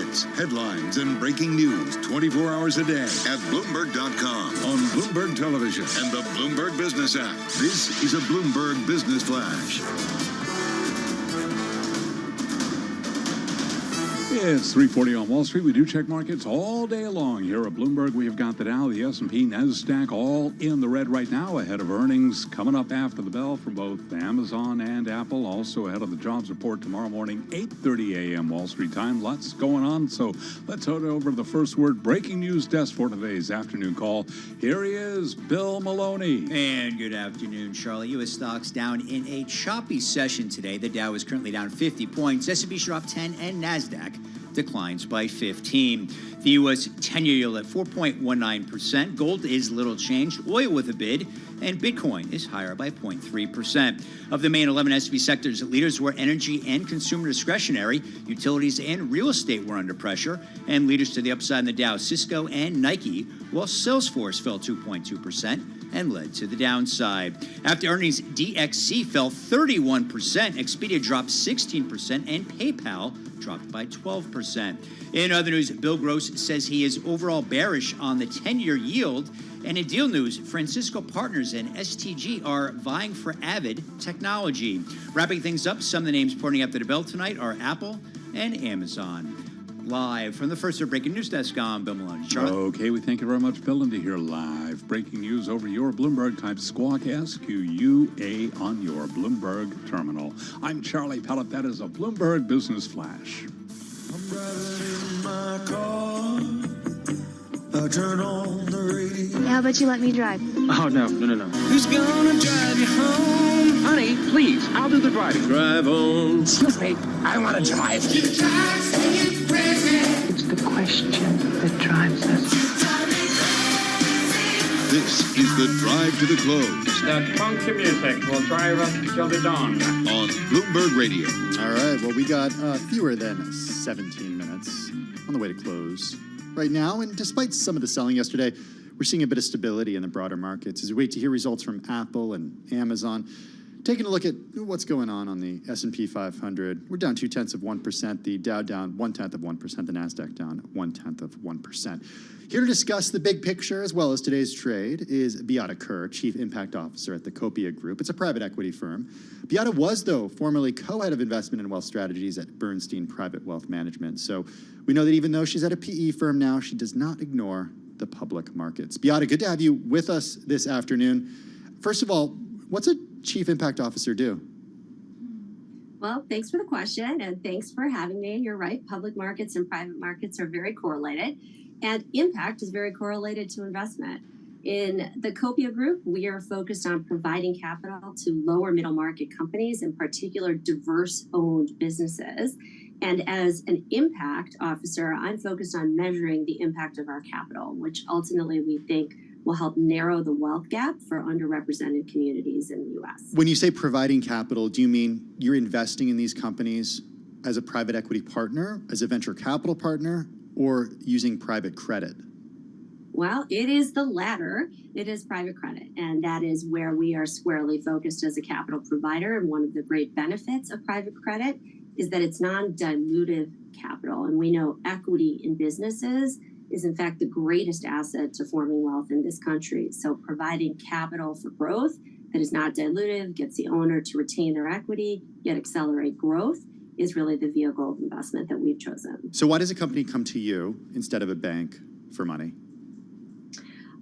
markets, headlines, and breaking news 24 hours a day at Bloomberg.com, on Bloomberg Television, and the Bloomberg Business app. This is a Bloomberg Business Flash. It's 3:40 on Wall Street. We do check markets all day long here at Bloomberg. We have got the Dow, the S&P, NASDAQ all in the red right now, ahead of earnings coming up after the bell for both Amazon and Apple. Also ahead of the jobs report tomorrow morning, 8:30 a.m. Wall Street time. Lots going on, so let's head over to the first word breaking news desk for today's afternoon call. Here he is, Bill Maloney. And good afternoon, Charlie. U.S. stocks down in a choppy session today. The Dow is currently down 50 points. S&P dropped 10, and NASDAQ declines by 15. The U.S. 10-year yield at 4.19%. Gold is little change. Oil with a bid. And Bitcoin is higher by 0.3%. Of the main 11 S&P sectors, leaders were energy and consumer discretionary. Utilities and real estate were under pressure. And leaders to the upside in the Dow, Cisco and Nike, while Salesforce fell 2.2% and led to the downside. After earnings, DXC fell 31%, Expedia dropped 16%, and PayPal dropped by 12%. In other news, Bill Gross says he is overall bearish on the 10-year yield. And in deal news, Francisco Partners and STG are vying for Avid Technology. Wrapping things up, some of the names pointing after the bell tonight are Apple and Amazon. Live from the first breaking news desk, I'm Bill Maloney. Charlie? Okay, we thank you very much, Bill. And to hear live breaking news over your Bloomberg, type Squawk SQUA on your Bloomberg terminal. I'm Charlie Pellet. That is a Bloomberg Business Flash. I'm driving in my car. I turn on the radio. How about you let me drive? Oh, no. Who's gonna drive you home? Honey, please, I'll do the driving. Drive on. Excuse me, I want to drive. It's It's the question that drives us. This is the Drive to the Close That funky music will drive us till the dawn. on Bloomberg Radio. All right, well, we got fewer than 17 minutes on the way to close right now. And despite some of the selling yesterday, we're seeing a bit of stability in the broader markets as we wait to hear results from Apple and Amazon. Taking a look at what's going on the S&P 500, we're down 0.2%. The Dow down 0.1%. The NASDAQ down 0.1%. Here to discuss the big picture as well as today's trade is Beata Kerr, Chief Impact Officer at the Copia Group. It's a private equity firm. Beata was, though, formerly co-head of investment and wealth strategies at Bernstein Private Wealth Management. So we know that even though she's at a PE firm now, she does not ignore the public markets. Beata, good to have you with us this afternoon. First of all, what's a Chief Impact Officer do? Well, thanks for the question, and thanks for having me. You're right. Public markets and private markets are very correlated, and impact is very correlated to investment. In the Copia Group, we are focused on providing capital to lower middle market companies, in particular diverse-owned businesses. And as an impact officer, I'm focused on measuring the impact of our capital, which ultimately we think will help narrow the wealth gap for underrepresented communities in the U.S. When you say providing capital, do you mean you're investing in these companies as a private equity partner, as a venture capital partner, or using private credit? Well, it is the latter. It is private credit, and that is where we are squarely focused as a capital provider. And one of the great benefits of private credit is that it's non-dilutive capital. And we know equity in businesses is in fact the greatest asset to forming wealth in this country. So providing capital for growth that is not dilutive, gets the owner to retain their equity, yet accelerate growth, is really the vehicle of investment that we've chosen. So why does a company come to you instead of a bank for money?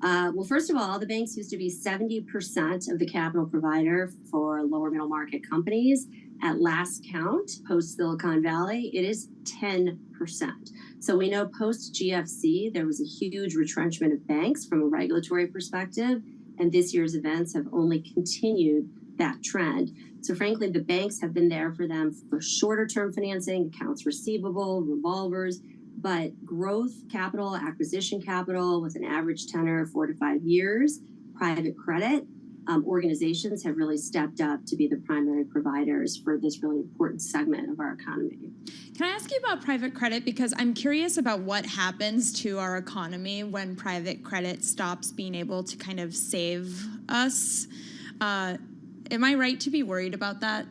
Well, first of all, the banks used to be 70% of the capital provider for lower middle market companies. At last count, post Silicon Valley, it is 10%. So we know post GFC, there was a huge retrenchment of banks from a regulatory perspective, and this year's events have only continued that trend. So frankly, the banks have been there for them for shorter term financing, accounts receivable, revolvers, but growth capital, acquisition capital with an average tenor of 4 to 5 years, private credit, organizations have really stepped up to be the primary providers for this really important segment of our economy. Can I ask you about private credit? Because I'm curious about what happens to our economy when private credit stops being able to kind of save us. Am I right to be worried about that?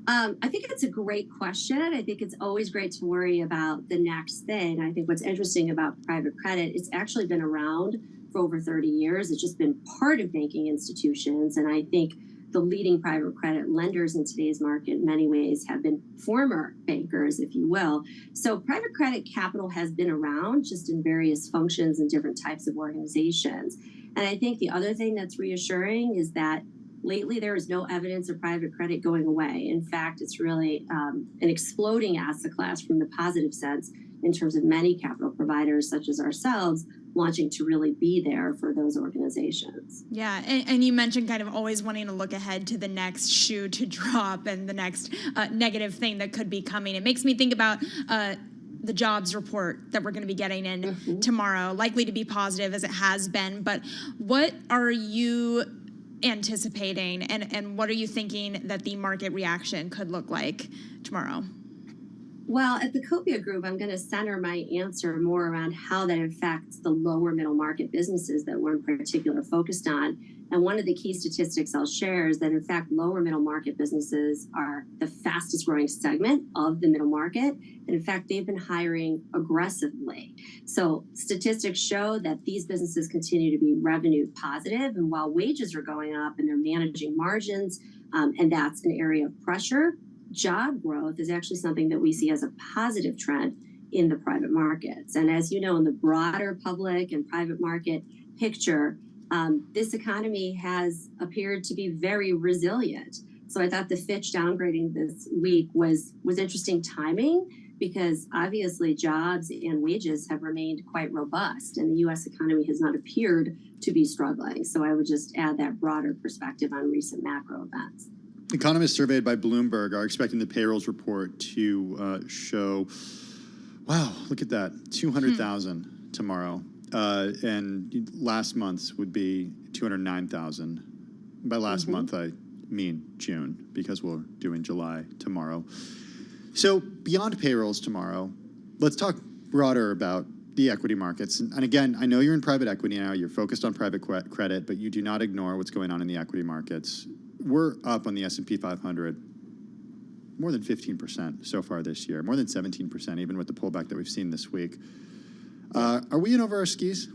I think it's a great question. I think it's always great to worry about the next thing. I think what's interesting about private credit, it's actually been around for over 30 years. It's just been part of banking institutions. And I think the leading private credit lenders in today's market in many ways have been former bankers, if you will. So private credit capital has been around just in various functions and different types of organizations. And I think the other thing that's reassuring is that lately there is no evidence of private credit going away. In fact, it's really an exploding asset class from the positive sense in terms of many capital providers such as ourselves launching to really be there for those organizations. Yeah, and you mentioned kind of always wanting to look ahead to the next shoe to drop and the next negative thing that could be coming. It makes me think about the jobs report that we're going to be getting in tomorrow, likely to be positive as it has been. But what are you anticipating and what are you thinking that the market reaction could look like tomorrow? Well, at the Copia Group, I'm going to center my answer more around how that affects the lower middle market businesses that we're in particular focused on. And one of the key statistics I'll share is that, in fact, lower middle market businesses are the fastest growing segment of the middle market. And in fact, they've been hiring aggressively. So statistics show that these businesses continue to be revenue positive. And while wages are going up and they're managing margins, and that's an area of pressure, job growth is actually something that we see as a positive trend in the private markets. And as you know, in the broader public and private market picture, this economy has appeared to be very resilient. So I thought the Fitch downgrading this week was interesting timing because obviously jobs and wages have remained quite robust and the U.S. economy has not appeared to be struggling. So I would just add that broader perspective on recent macro events. Economists surveyed by Bloomberg are expecting the payrolls report to show, wow, look at that, 200,000 tomorrow. And last month's would be 209,000. By last month, I mean June, because we're doing July tomorrow. So beyond payrolls tomorrow, let's talk broader about the equity markets. And again, I know you're in private equity now, you're focused on private credit, but you do not ignore what's going on in the equity markets. We're up on the S&P 500 more than 15% so far this year, more than 17%, even with the pullback that we've seen this week. Are we in over our skis?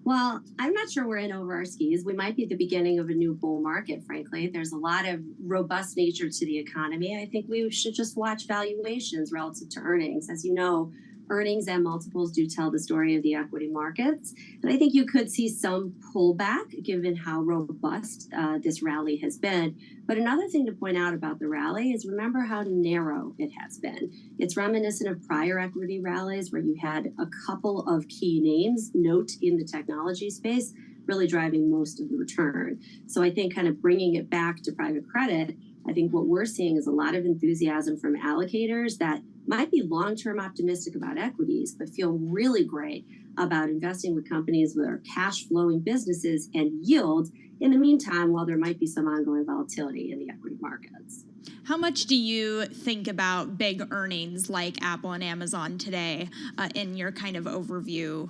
Well, I'm not sure we're in over our skis. We might be at the beginning of a new bull market, frankly. There's a lot of robust nature to the economy. I think we should just watch valuations relative to earnings. As you know, earnings and multiples do tell the story of the equity markets. And I think you could see some pullback given how robust this rally has been. But another thing to point out about the rally is remember how narrow it has been. It's reminiscent of prior equity rallies where you had a couple of key names, note in the technology space, really driving most of the return. So I think kind of bringing it back to private credit, I think what we're seeing is a lot of enthusiasm from allocators that might be long-term optimistic about equities, but feel really great about investing with companies that are cash-flowing businesses and yield in the meantime, while there might be some ongoing volatility in the equity markets. How much do you think about big earnings like Apple and Amazon today in your kind of overview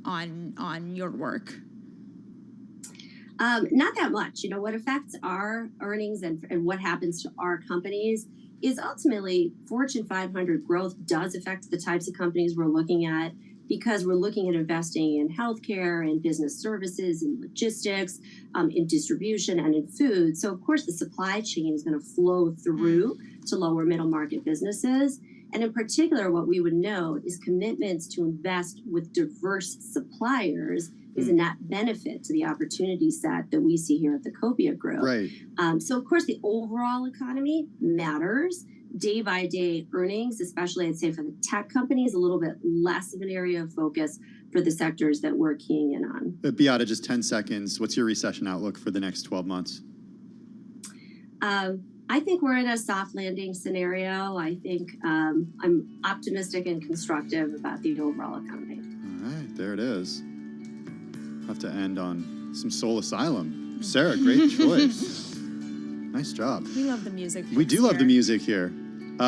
on your work? Not that much. You know, what affects our earnings and what happens to our companies is ultimately Fortune 500 growth does affect the types of companies we're looking at because we're looking at investing in healthcare and business services and logistics, in distribution and in food. So of course the supply chain is going to flow through to lower middle market businesses. And in particular, what we would note is commitments to invest with diverse suppliers is a net benefit to the opportunity set that we see here at the Copia Group. Right. So, of course, the overall economy matters. Day-by-day earnings, especially, I'd say, for the tech companies, a little bit less of an area of focus for the sectors that we're keying in on. Beata, just 10 seconds. What's your recession outlook for the next 12 months? I think we're in a soft landing scenario. I think I'm optimistic and constructive about the overall economy. All right, there it is. Have to end on some Soul Asylum. Sarah, great choice. Nice job. We love the music. We do love the music here.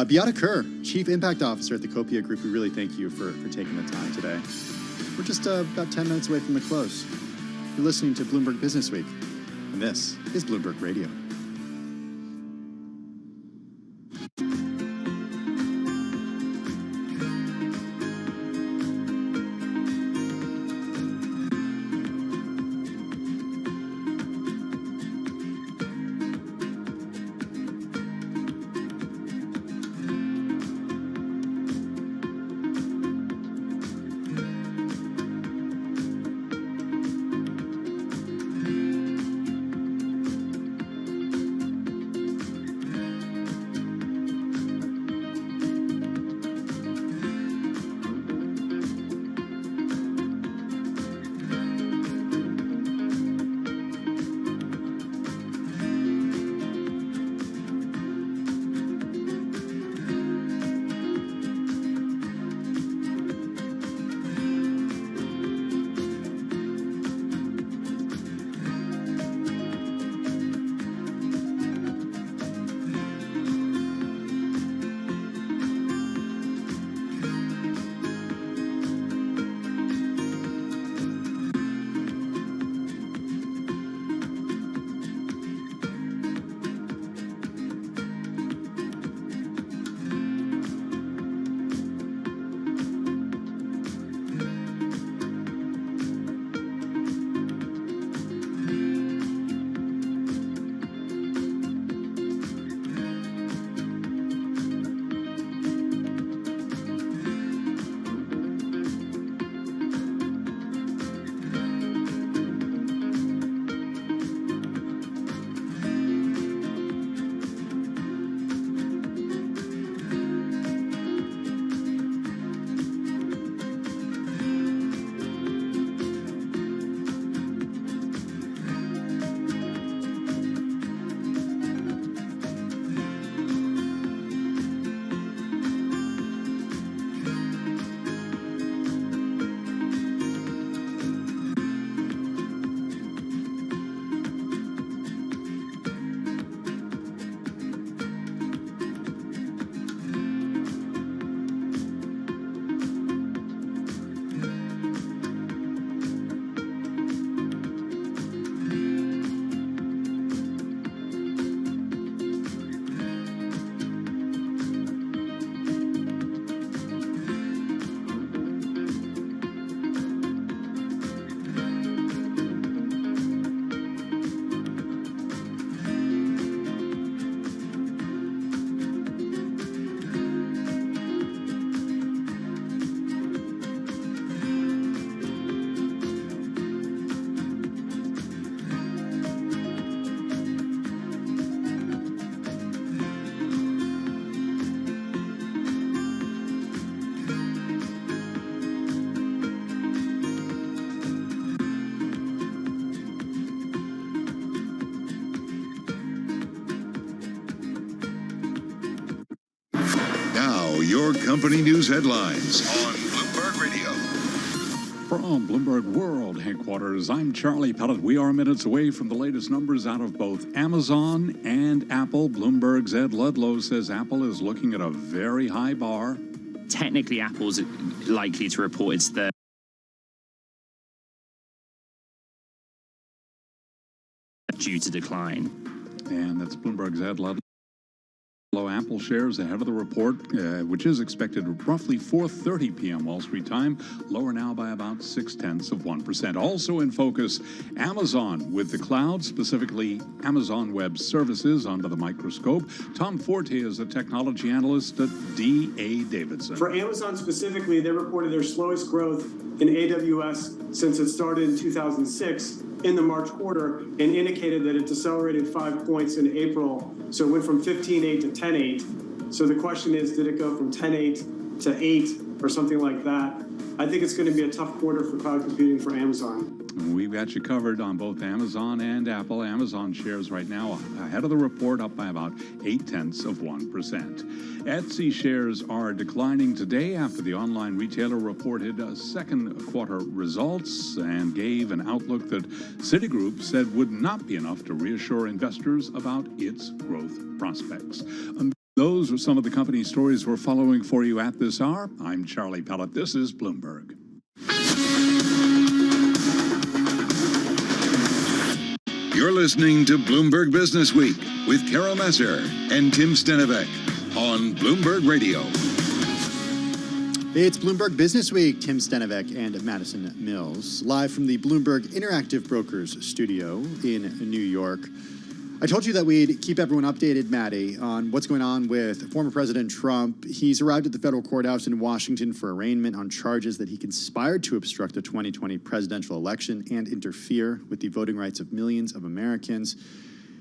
Beata Kerr, Chief Impact Officer at the Copia Group, we really thank you for taking the time today. We're just about 10 minutes away from the close. You're listening to Bloomberg Business Week, and this is Bloomberg Radio. company news headlines on Bloomberg Radio. From Bloomberg World Headquarters, I'm Charlie Pellet. We are minutes away from the latest numbers out of both Amazon and Apple. Bloomberg's Ed Ludlow says Apple is looking at a very high bar. Technically, Apple's likely to report its third due to decline. And that's Bloomberg's Ed Ludlow. Apple shares ahead of the report, which is expected roughly 4:30 p.m. Wall Street time, lower now by about 0.6%. Also in focus, Amazon with the cloud, specifically Amazon Web Services under the microscope. Tom Forte is a technology analyst at D.A. Davidson. For Amazon specifically, they reported their slowest growth in AWS since it started in 2006 in the March quarter and indicated that it decelerated 5 points in April. So it went from 15.8 to 10.8. So the question is, did it go from 10.8 to 8 or something like that? I think it's going to be a tough quarter for cloud computing for Amazon. We've got you covered on both Amazon and Apple. Amazon shares right now ahead of the report, up by about 0.8%. Etsy shares are declining today after the online retailer reported second quarter results and gave an outlook that Citigroup said would not be enough to reassure investors about its growth prospects. Those are some of the company stories we're following for you at this hour. I'm Charlie Pellet. This is Bloomberg. You're listening to Bloomberg Business Week with Carol Messer and Tim Stenivek on Bloomberg Radio. It's Bloomberg Business Week. Tim Stenivek and Madison Mills, live from the Bloomberg Interactive Brokers studio in New York. I told you that we'd keep everyone updated, Maddie, on what's going on with former President Trump. He's arrived at the federal courthouse in Washington for arraignment on charges that he conspired to obstruct the 2020 presidential election and interfere with the voting rights of millions of Americans.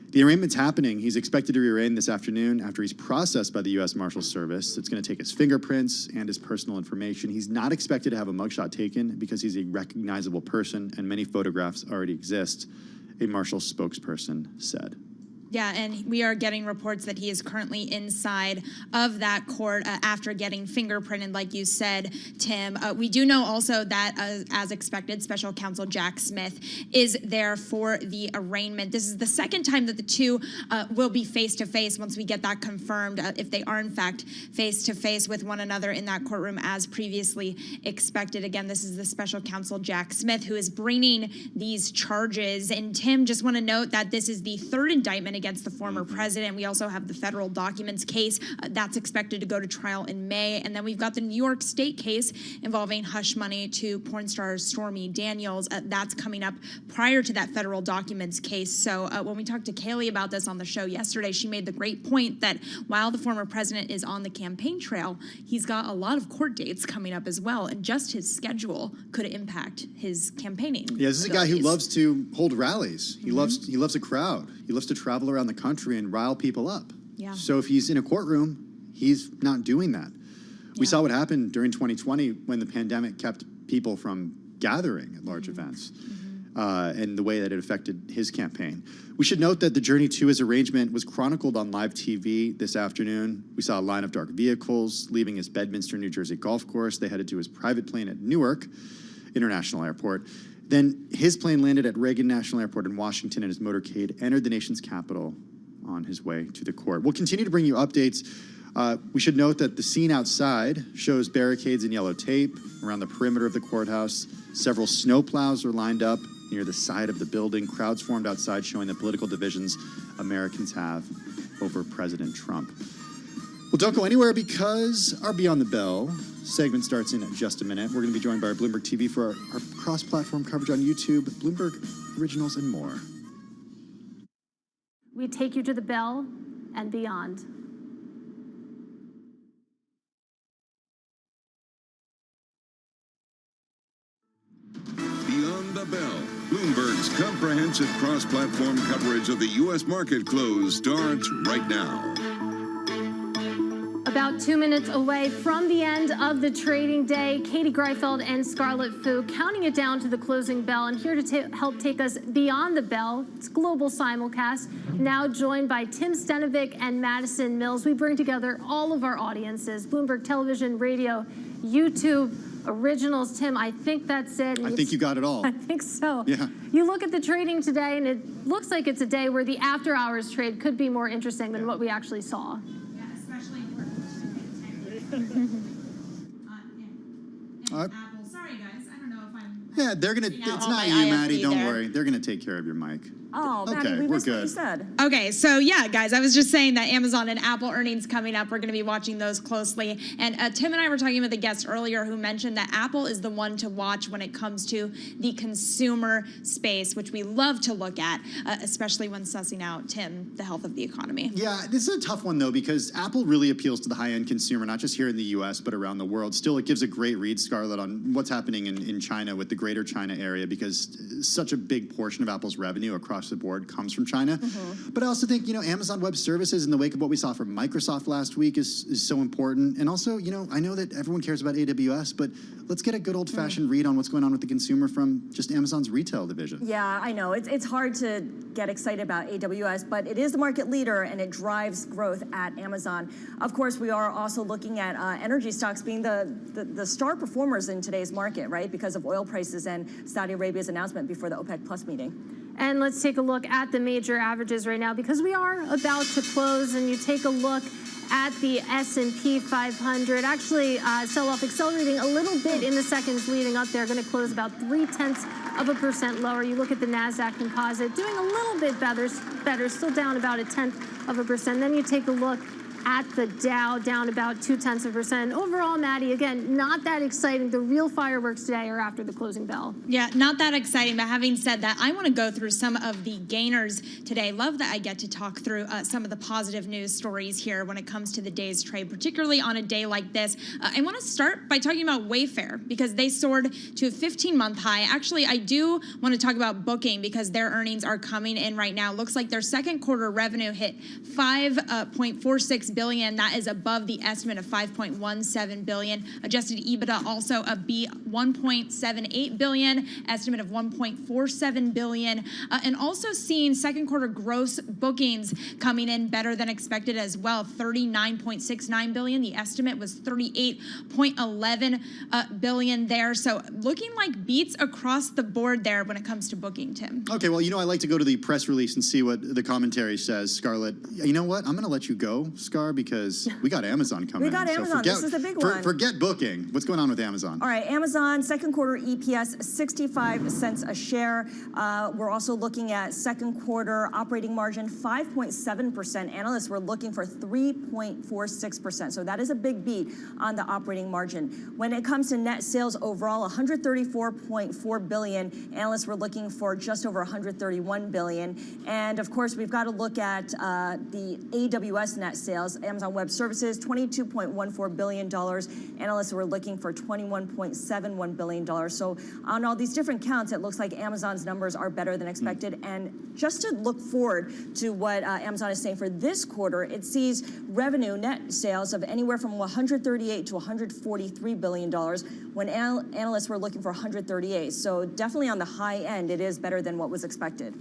The arraignment's happening. He's expected to be arraigned this afternoon after he's processed by the U.S. Marshals Service. It's going to take his fingerprints and his personal information. He's not expected to have a mugshot taken because he's a recognizable person and many photographs already exist, a Marshals spokesperson said. Yeah, and we are getting reports that he is currently inside of that court after getting fingerprinted, like you said, Tim. We do know also that, as expected, Special Counsel Jack Smith is there for the arraignment. This is the second time that the two will be face-to-face once we get that confirmed, if they are, in fact, face-to-face with one another in that courtroom as previously expected. Again, this is the Special Counsel Jack Smith who is bringing these charges. And, Tim, just want to note that this is the third indictment against the former president. We also have the federal documents case that's expected to go to trial in May. And then we've got the New York State case involving hush money to porn star Stormy Daniels. That's coming up prior to that federal documents case. So when we talked to Kaylee about this on the show yesterday, she made the great point that while the former president is on the campaign trail, he's got a lot of court dates coming up as well. And just his schedule could impact his campaigning. Yeah, this is a guy who loves to hold rallies. He loves a crowd. He loves to travel around the country and rile people up. Yeah. So if he's in a courtroom, he's not doing that. We saw what happened during 2020 when the pandemic kept people from gathering at large events, and the way that it affected his campaign. We should note that the journey to his arraignment was chronicled on live TV this afternoon. We saw a line of dark vehicles leaving his Bedminster, New Jersey golf course. They headed to his private plane at Newark International Airport. Then his plane landed at Reagan National Airport in Washington, and his motorcade entered the nation's capital on his way to the court. We'll continue to bring you updates. We should note that the scene outside shows barricades and yellow tape around the perimeter of the courthouse. Several snowplows are lined up near the side of the building. Crowds formed outside showing the political divisions Americans have over President Trump. Well, don't go anywhere because our Beyond the Bell segment starts in just a minute. We're going to be joined by our Bloomberg TV for our cross-platform coverage on YouTube, Bloomberg Originals, and more. We take you to the bell and beyond. Beyond the Bell, Bloomberg's comprehensive cross-platform coverage of the U.S. market close starts right now. About 2 minutes away from the end of the trading day, Katie Greifeld and Scarlett Fu counting it down to the closing bell. And here to help take us beyond the bell, it's Global Simulcast, now joined by Tim Stenovic and Madison Mills. We bring together all of our audiences, Bloomberg Television, Radio, YouTube, Originals. Tim, I think that's it. I think you got it all. I think so. Yeah. You look at the trading today, and it looks like it's a day where the after-hours trade could be more interesting than what we actually saw. Apple. Sorry, guys. I don't know if I'm. Yeah, they're gonna. It's not you, Maddie. Don't worry. They're gonna take care of your mic. Oh, Maddie, we missed what you said. Okay, so yeah, guys, I was just saying that Amazon and Apple earnings coming up. We're going to be watching those closely. And Tim and I were talking with a guest earlier who mentioned that Apple is the one to watch when it comes to the consumer space, which we love to look at, especially when sussing out, Tim, the health of the economy. Yeah, this is a tough one, though, because Apple really appeals to the high-end consumer, not just here in the U.S., but around the world. Still, it gives a great read, Scarlett, on what's happening in China with the greater China area, because such a big portion of Apple's revenue across the board comes from China. But I also think, Amazon Web Services in the wake of what we saw from Microsoft last week is so important. And also, I know that everyone cares about AWS, but let's get a good old-fashioned read on what's going on with the consumer from just Amazon's retail division. Yeah, I know. It's hard to get excited about AWS, but it is the market leader, and it drives growth at Amazon. Of course, we are also looking at energy stocks being the star performers in today's market, right, because of oil prices and Saudi Arabia's announcement before the OPEC Plus meeting. And let's take a look at the major averages right now, because we are about to close, and you take a look at the S&P 500. Actually, sell-off accelerating a little bit in the seconds leading up there, going to close about 0.3% lower. You look at the NASDAQ composite, doing a little bit better, still down about 0.1%. Then you take a look at the Dow, down about 0.2%. Overall, Maddie, again, not that exciting. The real fireworks today are after the closing bell. Yeah, not that exciting. But having said that, I want to go through some of the gainers today. Love that I get to talk through some of the positive news stories here when it comes to the day's trade, particularly on a day like this. I want to start by talking about Wayfair, because they soared to a 15-month high. Actually, I do want to talk about Booking, because their earnings are coming in right now. Looks like their second quarter revenue hit $5.46 billion. That is above the estimate of $5.17 billion. Adjusted EBITDA also a beat, $1.78 billion, estimate of $1.47 billion. And also seeing second quarter gross bookings coming in better than expected as well, $39.69 billion. The estimate was $38.11 billion there. So looking like beats across the board there when it comes to Booking, Tim. Okay, well, I like to go to the press release and see what the commentary says, Scarlett. You know what? I'm going to let you go, Scar, because we got Amazon coming in. We got Amazon. This is the big one. Forget Booking. What's going on with Amazon? All right, Amazon, second quarter EPS, 65 cents a share. We're also looking at second quarter operating margin, 5.7%. Analysts were looking for 3.46%. So that is a big beat on the operating margin. When it comes to net sales overall, $134.4 billion. Analysts were looking for just over $131 billion. And of course, we've got to look at the AWS net sales. Amazon Web Services, $22.14 billion. Analysts were looking for $21.71 billion. So on all these different counts, it looks like Amazon's numbers are better than expected. And just to look forward to what Amazon is saying for this quarter, it sees revenue, net sales of anywhere from $138 to $143 billion, when analysts were looking for $138. So definitely on the high end, it is better than what was expected.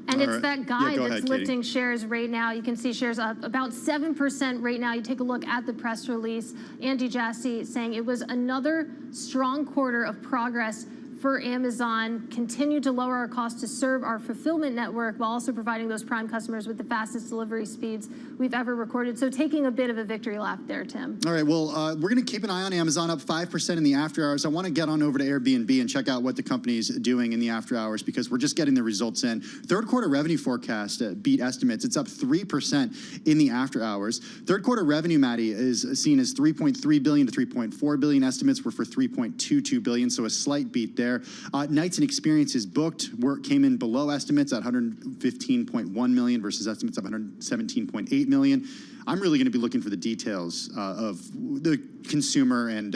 And it's that guy that's ahead, lifting shares right now. You can see shares up about 7% right now. You take a look at the press release. Andy Jassy saying it was another strong quarter of progress for Amazon, continue to lower our cost to serve our fulfillment network while also providing those Prime customers with the fastest delivery speeds we've ever recorded. So taking a bit of a victory lap there, Tim. All right, well, we're going to keep an eye on Amazon, up 5% in the after hours. I want to get on over to Airbnb and check out what the company's doing in the after hours, because we're just getting the results in. Third quarter revenue forecast beat estimates. It's up 3% in the after hours. Third quarter revenue, Maddie, is seen as $3.3 billion to $3.4 billion. Estimates were for $3.22 billion, so a slight beat there. Nights and experiences booked came in below estimates at 115.1 million versus estimates of 117.8 million. I'm really going to be looking for the details of the consumer and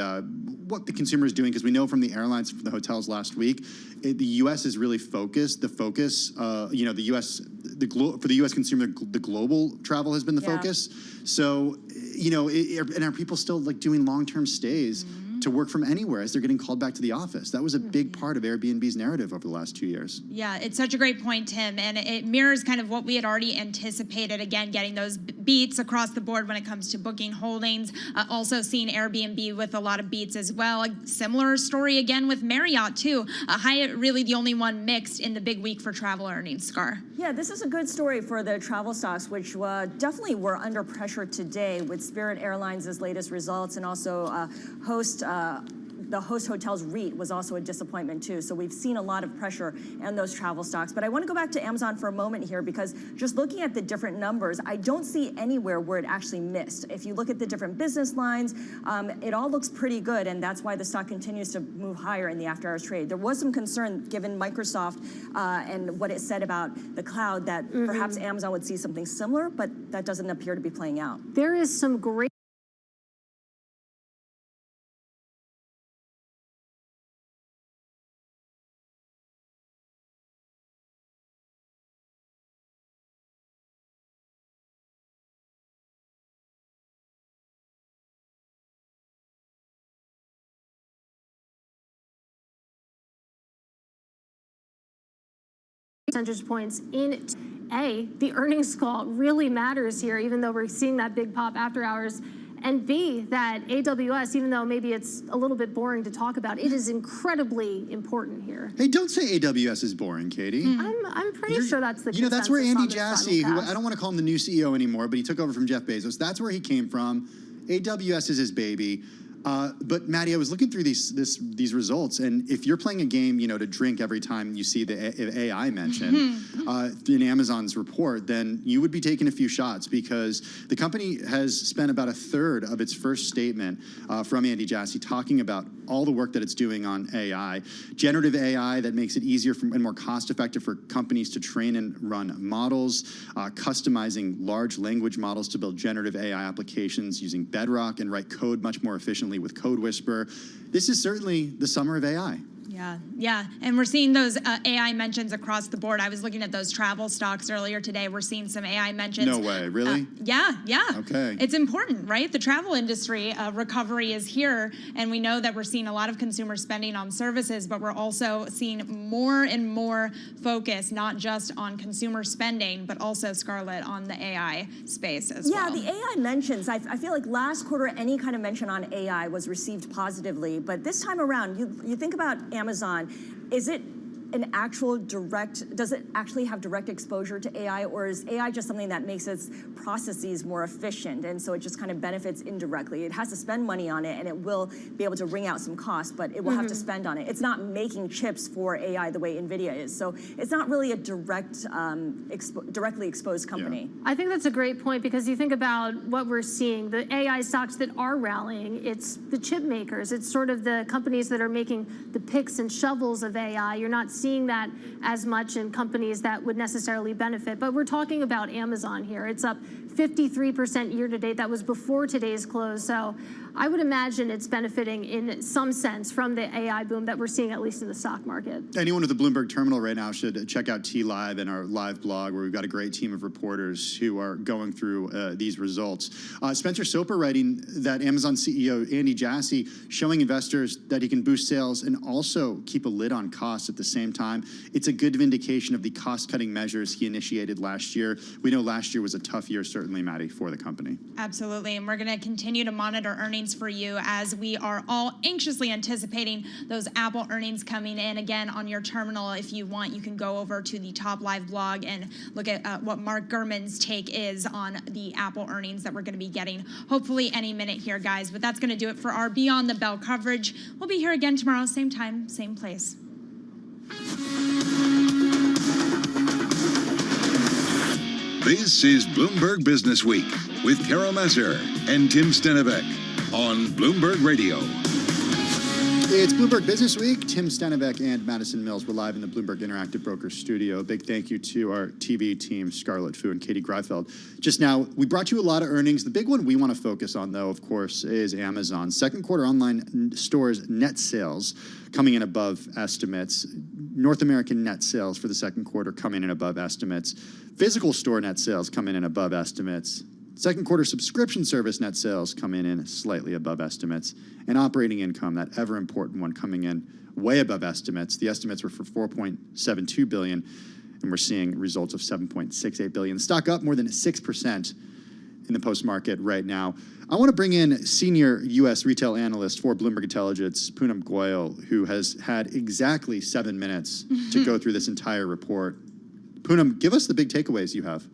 what the consumer is doing, because we know from the airlines, from the hotels last week, the U.S. is really focused. The focus, the U.S. For the U.S. consumer, the global travel has been the focus. So and are people still like doing long-term stays to work from anywhere as they're getting called back to the office? That was a big part of Airbnb's narrative over the last 2 years. Yeah, it's such a great point, Tim, and it mirrors kind of what we had already anticipated. Again, getting those beats across the board when it comes to booking holdings. Also seeing Airbnb with a lot of beats as well. A similar story again with Marriott too. Hyatt really the only one mixed in the big week for travel earnings, Scar. Yeah, this is a good story for the travel stocks, which definitely were under pressure today with Spirit Airlines' latest results, and also the Host Hotels REIT was also a disappointment too. So we've seen a lot of pressure in those travel stocks. But I want to go back to Amazon for a moment here, because just looking at the different numbers, I don't see anywhere where it actually missed. If you look at the different business lines, it all looks pretty good, and that's why the stock continues to move higher in the after-hours trade. There was some concern given Microsoft and what it said about the cloud that perhaps Amazon would see something similar, but that doesn't appear to be playing out. There is some great percentage points in the earnings call really matters here, even though we're seeing that big pop after hours. And B, that AWS, even though maybe it's a little bit boring to talk about, it is incredibly important here. Hey, don't say AWS is boring, Katie. I'm pretty sure that's the that's where Andy consensus Jassy, on who this I don't want to call him the new CEO anymore, but he took over from Jeff Bezos. That's where he came from. AWS is his baby. But Maddie, I was looking through these results, and if you're playing a game, to drink every time you see the AI mentioned in Amazon's report, then you would be taking a few shots, because the company has spent about a third of its first statement from Andy Jassy talking about all the work that it's doing on AI, generative AI that makes it easier and more cost-effective for companies to train and run models, customizing large language models to build generative AI applications using Bedrock and write code much more efficiently with Code Whisper. This is certainly the summer of AI. Yeah, and we're seeing those AI mentions across the board. I was looking at those travel stocks earlier today. We're seeing some AI mentions. No way, really? Yeah. Okay. It's important, right? The travel industry recovery is here, and we know that we're seeing a lot of consumer spending on services, but we're also seeing more and more focus, not just on consumer spending, but also, Scarlett, on the AI space as well. Yeah, the AI mentions, I feel like last quarter, any kind of mention on AI was received positively, but this time around, you think about Amazon, is it an actual does it actually have direct exposure to AI, or is AI just something that makes its processes more efficient, and so it just kind of benefits indirectly? It has to spend money on it, and it will be able to wring out some costs, but it will have to spend on it. It's not making chips for AI the way NVIDIA is, so it's not really a directly exposed company. Yeah. I think that's a great point, because you think about what we're seeing, the AI stocks that are rallying, it's the chip makers, it's sort of the companies that are making the picks and shovels of AI. You're not seeing that as much in companies that would necessarily benefit. But we're talking about Amazon here. It's up 53% year to date. That was before today's close. So I would imagine it's benefiting in some sense from the AI boom that we're seeing, at least in the stock market. Anyone with a Bloomberg terminal right now should check out T Live and our live blog, where we've got a great team of reporters who are going through these results. Spencer Soper writing that Amazon CEO Andy Jassy showing investors that he can boost sales and also keep a lid on costs at the same time. It's a good vindication of the cost-cutting measures he initiated last year. We know last year was a tough year, certainly, Maddie, for the company. Absolutely, and we're going to continue to monitor earnings for you as we are all anxiously anticipating those Apple earnings coming in. Again, on your terminal, if you want, you can go over to the Top Live blog and look at what Mark Gurman's take is on the Apple earnings that we're going to be getting hopefully any minute here, guys. But that's going to do it for our Beyond the Bell coverage. We'll be here again tomorrow, same time, same place. This is Bloomberg Business Week with Carol Messer and Tim Stenivek on Bloomberg Radio. It's Bloomberg Business Week. Tim Stenivek and Madison Mills. We're live in the Bloomberg Interactive Brokers studio. Big thank you to our TV team, Scarlett Fu and Katie Greifeld. Just now, we brought you a lot of earnings. The big one we want to focus on, though, of course, is Amazon. Second quarter online stores net sales coming in above estimates. North American net sales for the second quarter coming in above estimates. Physical store net sales coming in above estimates. Second quarter subscription service net sales come in slightly above estimates, and operating income, that ever important one, coming in way above estimates. The estimates were for $4.72 billion, and we're seeing results of $7.68 billion. Stock up more than 6% in the post-market right now. I want to bring in senior U.S. retail analyst for Bloomberg Intelligence, Poonam Goyal, who has had exactly 7 minutes to go through this entire report. Poonam, give us the big takeaways you have.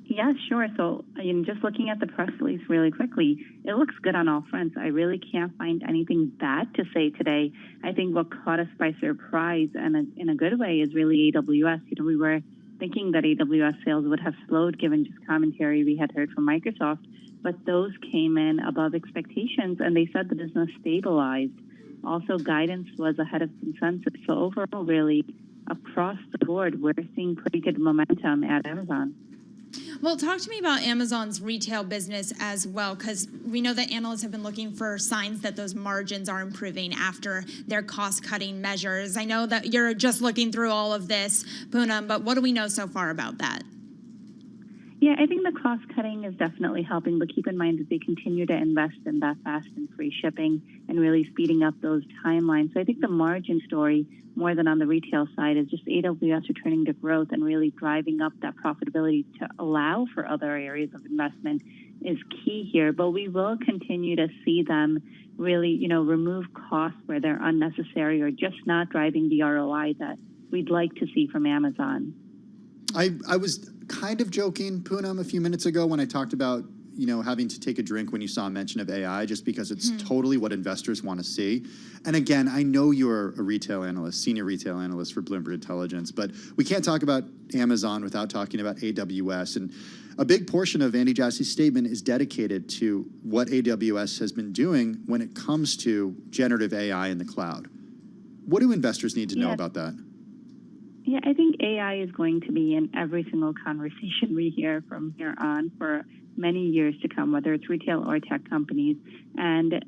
Yeah, sure. So, just looking at the press release really quickly, it looks good on all fronts. I really can't find anything bad to say today. I think what caught us by surprise, and in a good way, is really AWS. We were thinking that AWS sales would have slowed given just commentary we had heard from Microsoft, but those came in above expectations, and they said the business stabilized. Also, guidance was ahead of consensus. So overall, really, across the board, we're seeing pretty good momentum at Amazon. Well, talk to me about Amazon's retail business as well, because we know that analysts have been looking for signs that those margins are improving after their cost-cutting measures. I know that you're just looking through all of this, Poonam, but what do we know so far about that? Yeah, I think the cost cutting is definitely helping, but keep in mind that they continue to invest in that fast and free shipping and really speeding up those timelines. So I think the margin story, more than on the retail side, is just AWS returning to growth and really driving up that profitability to allow for other areas of investment is key here. But we will continue to see them really, remove costs where they're unnecessary or just not driving the ROI that we'd like to see from Amazon. I was kind of joking, Poonam, a few minutes ago when I talked about, having to take a drink when you saw a mention of AI, just because it's totally what investors want to see. And again, I know you're a retail analyst, senior retail analyst for Bloomberg Intelligence, but we can't talk about Amazon without talking about AWS. And a big portion of Andy Jassy's statement is dedicated to what AWS has been doing when it comes to generative AI in the cloud. What do investors need to know about that? Yeah, I think AI is going to be in every single conversation we hear from here on for many years to come, whether it's retail or tech companies. And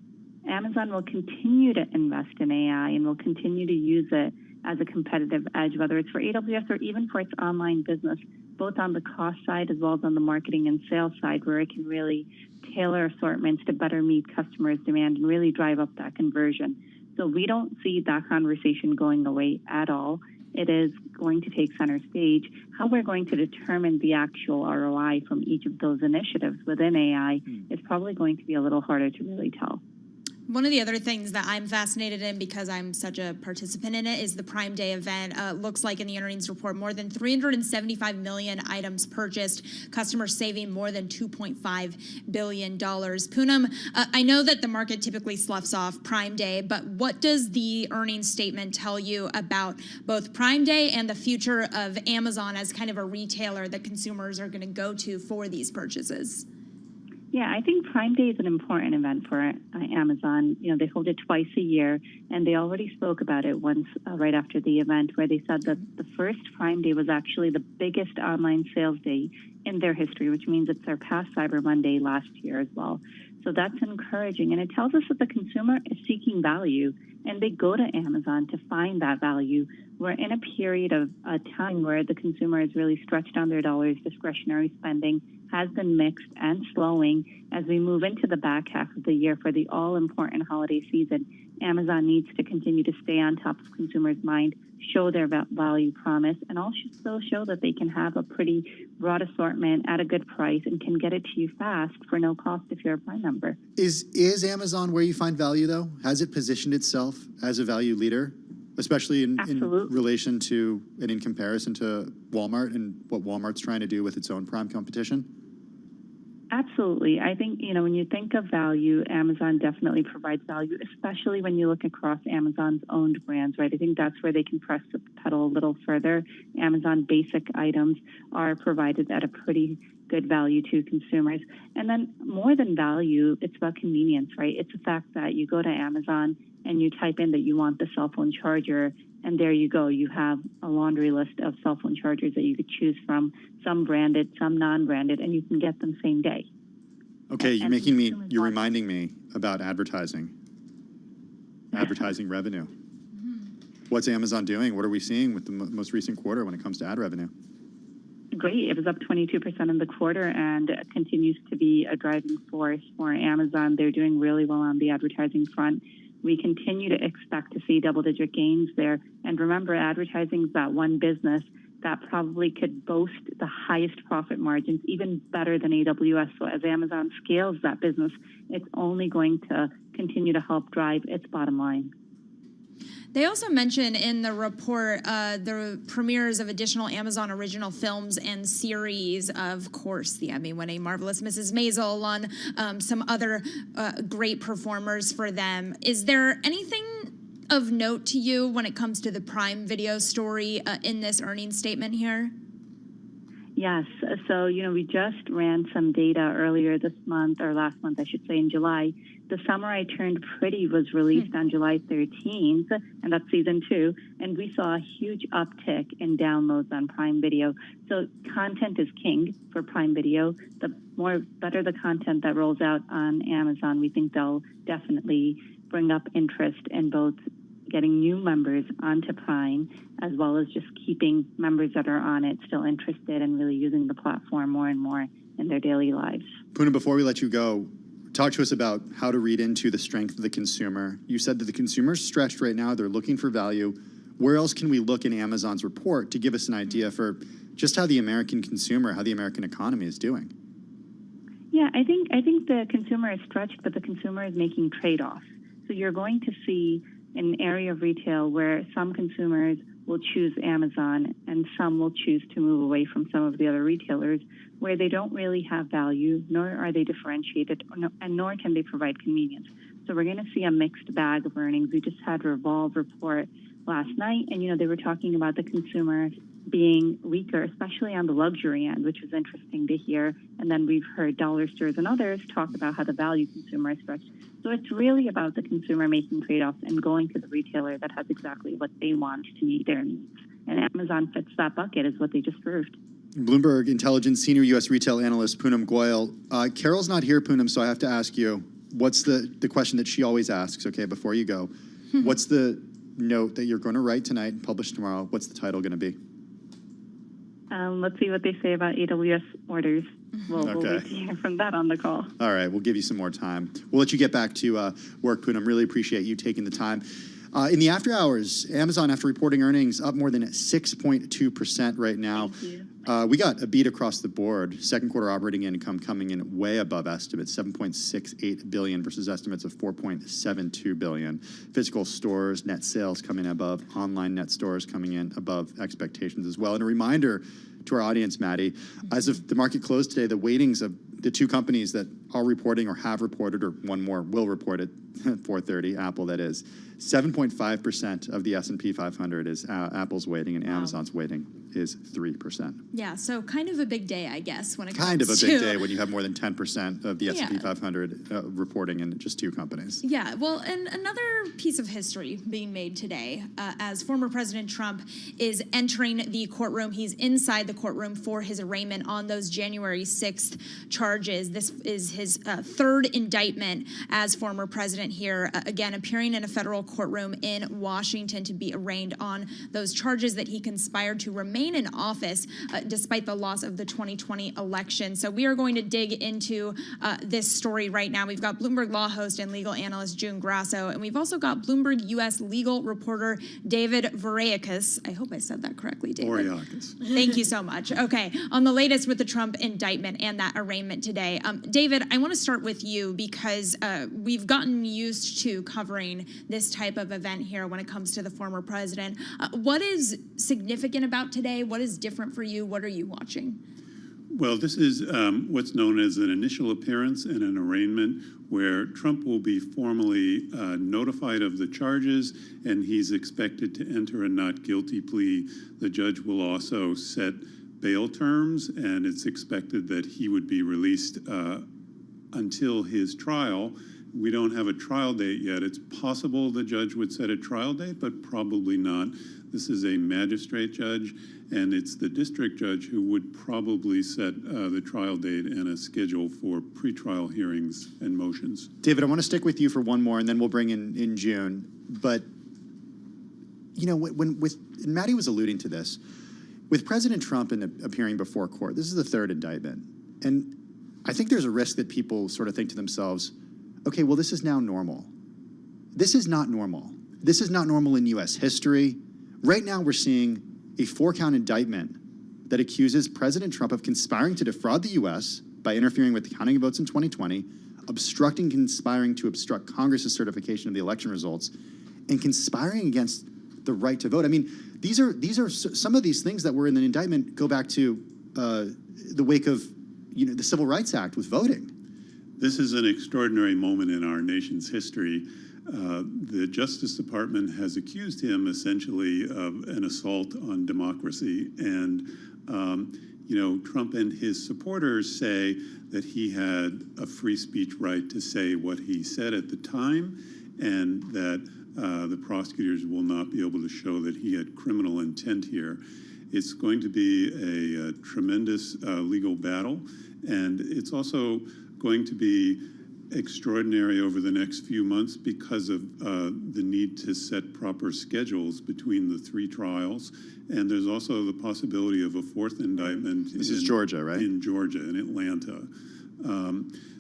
Amazon will continue to invest in AI and will continue to use it as a competitive edge, whether it's for AWS or even for its online business, both on the cost side as well as on the marketing and sales side, where it can really tailor assortments to better meet customers' demand and really drive up that conversion. So we don't see that conversation going away at all. It is going to take center stage. How we're going to determine the actual ROI from each of those initiatives within AI is probably going to be a little harder to really tell. One of the other things that I'm fascinated in, because I'm such a participant in it, is the Prime Day event. Looks like in the earnings report, more than 375 million items purchased, customers saving more than $2.5 billion. Poonam, I know that the market typically sloughs off Prime Day, but what does the earnings statement tell you about both Prime Day and the future of Amazon as kind of a retailer that consumers are going to go to for these purchases? Yeah, I think Prime Day is an important event for Amazon. They hold it twice a year, and they already spoke about it once right after the event, where they said that the first Prime Day was actually the biggest online sales day in their history, which means it surpassed Cyber Monday last year as well. So that's encouraging, and it tells us that the consumer is seeking value, and they go to Amazon to find that value. We're in a period of time where the consumer is really stretched on their dollars. Discretionary spending has been mixed and slowing. As we move into the back half of the year for the all-important holiday season, Amazon needs to continue to stay on top of consumers' mind, show their value promise, and also show that they can have a pretty broad assortment at a good price and can get it to you fast for no cost if you're a Prime member. Is Amazon where you find value, though? Has it positioned itself as a value leader, especially in relation to and in comparison to Walmart and what Walmart's trying to do with its own Prime competition? Absolutely. I think, when you think of value, Amazon definitely provides value, especially when you look across Amazon's owned brands, right? I think that's where they can press the pedal a little further. Amazon basic items are provided at a pretty good value to consumers. And then more than value, it's about convenience, right? It's the fact that you go to Amazon and you type in that you want the cell phone charger, and there you go. You have a laundry list of cell phone chargers that you could choose from, some branded, some non-branded, and you can get them same day. Okay, you're reminding me about advertising revenue. What's Amazon doing? What are we seeing with the most recent quarter when it comes to ad revenue? great. It was up 22% in the quarter and continues to be a driving force for Amazon. They're doing really well on the advertising front. We continue to expect to see double-digit gains there. And remember, advertising is that one business that probably could boast the highest profit margins, even better than AWS. So as Amazon scales that business, it's only going to continue to help drive its bottom line. They also mention in the report the premieres of additional Amazon original films and series. Of course, the Emmy-winning Marvelous Mrs. Maisel on some other great performers for them. Is there anything of note to you when it comes to the Prime Video story in this earnings statement here? Yes. So, we just ran some data earlier this month, or last month, I should say, in July. The Summer I Turned Pretty was released on July 13th, and that's season 2, and we saw a huge uptick in downloads on Prime Video. So content is king for Prime Video. The better the content that rolls out on Amazon, we think they'll definitely bring up interest in both getting new members onto Prime, as well as just keeping members that are on it still interested and really using the platform more and more in their daily lives. Poonam, before we let you go, talk to us about how to read into the strength of the consumer. You said that the consumer's stretched right now. They're looking for value. Where else can we look in Amazon's report to give us an idea for just how the American consumer, how the American economy is doing? Yeah, I think the consumer is stretched, but the consumer is making trade-offs. So you're going to see an area of retail where some consumers will choose Amazon and some will choose to move away from some of the other retailers where they don't really have value, nor are they differentiated, and nor can they provide convenience. So we're going to see a mixed bag of earnings. We just had Revolve report last night, and they were talking about the consumer being weaker, especially on the luxury end, which was interesting to hear. And then we've heard dollar stores and others talk about how the value consumer is stretched. So it's really about the consumer making trade-offs and going to the retailer that has exactly what they want to meet their needs. And Amazon fits that bucket, is what they just proved. Bloomberg Intelligence Senior U.S. Retail Analyst Poonam Goyal. Carol's not here, Poonam, so I have to ask you, what's the question that she always asks, okay, before you go? What's the note that you're going to write tonight and publish tomorrow? What's the title going to be? Let's see what they say about AWS orders. We'll wait to hear from that on the call. All right, we'll give you some more time. We'll let you get back to work, Poonam. Really appreciate you taking the time. In the after hours, Amazon, after reporting earnings, up more than 6.2% right now. We got a beat across the board. Second quarter operating income coming in way above estimates, $7.68 billion versus estimates of $4.72 billion. Physical stores, net sales coming above, online net stores coming in above expectations as well. And a reminder to our audience, Maddie, as of the market closed today, the weightings of the two companies that are reporting or have reported, or one more will report at 4:30, Apple that is, 7.5% of the S&P 500 is Apple's weighting, and Amazon's weighting is 3%. Yeah, so kind of a big day, I guess, when it comes to... Kind of a big day when you have more than 10% of the S&P 500 reporting in just two companies. Yeah, well, and another piece of history being made today as former President Trump is entering the courtroom. He's inside the courtroom for his arraignment on those January 6th charges. This is his third indictment as former president here, again, appearing in a federal courtroom in Washington to be arraigned on those charges that he conspired to remain in office despite the loss of the 2020 election. So we are going to dig into this story right now. We've got Bloomberg law host and legal analyst June Grasso, and we've also got Bloomberg U.S. legal reporter David Vareikis. I hope I said that correctly, David. Vareikis. Thank you so much. Okay, on the latest with the Trump indictment and that arraignment today. David, I want to start with you because we've gotten used to covering this type of event here when it comes to the former president. What is significant about today? What is different for you? What are you watching? Well, this is what's known as an initial appearance in an arraignment where Trump will be formally notified of the charges, and he's expected to enter a not guilty plea. The judge will also set bail terms, and it's expected that he would be released until his trial. We don't have a trial date yet. It's possible the judge would set a trial date, but probably not. This is a magistrate judge, and it's the district judge who would probably set the trial date and a schedule for pretrial hearings and motions. David, I want to stick with you for one more, and then we'll bring in June. But, when Maddie was alluding to this, with President Trump appearing before court, this is the third indictment. And I think there's a risk that people sort of think to themselves, okay, well, this is now normal. This is not normal. This is not normal in U.S. history. Right now, we're seeing a 4-count indictment that accuses President Trump of conspiring to defraud the U.S. by interfering with the counting of votes in 2020, conspiring to obstruct Congress's certification of the election results, and conspiring against the right to vote. I mean, these are some of these things that were in the indictment go back to the wake of the Civil Rights Act with voting. This is an extraordinary moment in our nation's history. The Justice Department has accused him essentially of an assault on democracy. And, Trump and his supporters say that he had a free speech right to say what he said at the time, and that the prosecutors will not be able to show that he had criminal intent here. It's going to be a tremendous legal battle, and it's also going to be extraordinary over the next few months because of the need to set proper schedules between the 3 trials. And there's also the possibility of a 4th indictment. This is Georgia, right? In Georgia, in Atlanta.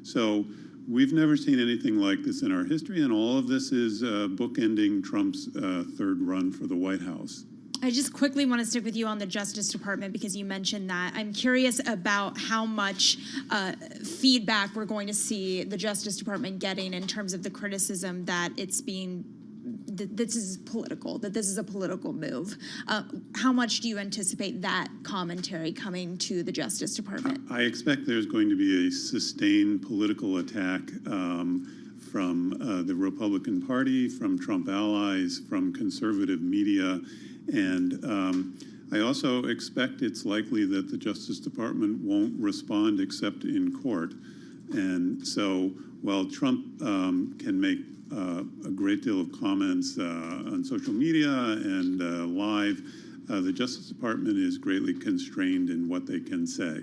So we've never seen anything like this in our history, and all of this is bookending Trump's 3rd run for the White House. I just quickly want to stick with you on the Justice Department because you mentioned that. I'm curious about how much feedback we're going to see the Justice Department getting in terms of the criticism that this is political, that this is a political move. How much do you anticipate that commentary coming to the Justice Department? I expect there's going to be a sustained political attack from the Republican Party, from Trump allies, from conservative media. And I also expect it's likely that the Justice Department won't respond except in court. And so while Trump can make a great deal of comments on social media and live, the Justice Department is greatly constrained in what they can say.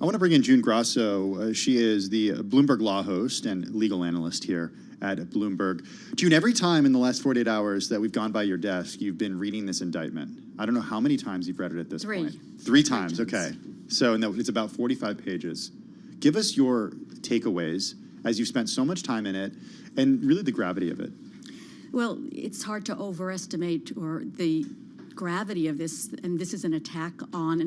I want to bring in June Grasso. She is the Bloomberg law host and legal analyst here at Bloomberg. June, every time in the last 48 hours that we've gone by your desk, you've been reading this indictment. I don't know how many times you've read it at this point. 3 times, okay. So it's about 45 pages. Give us your takeaways as you've spent so much time in it and really the gravity of it. Well, it's hard to overestimate the gravity of this, and this is an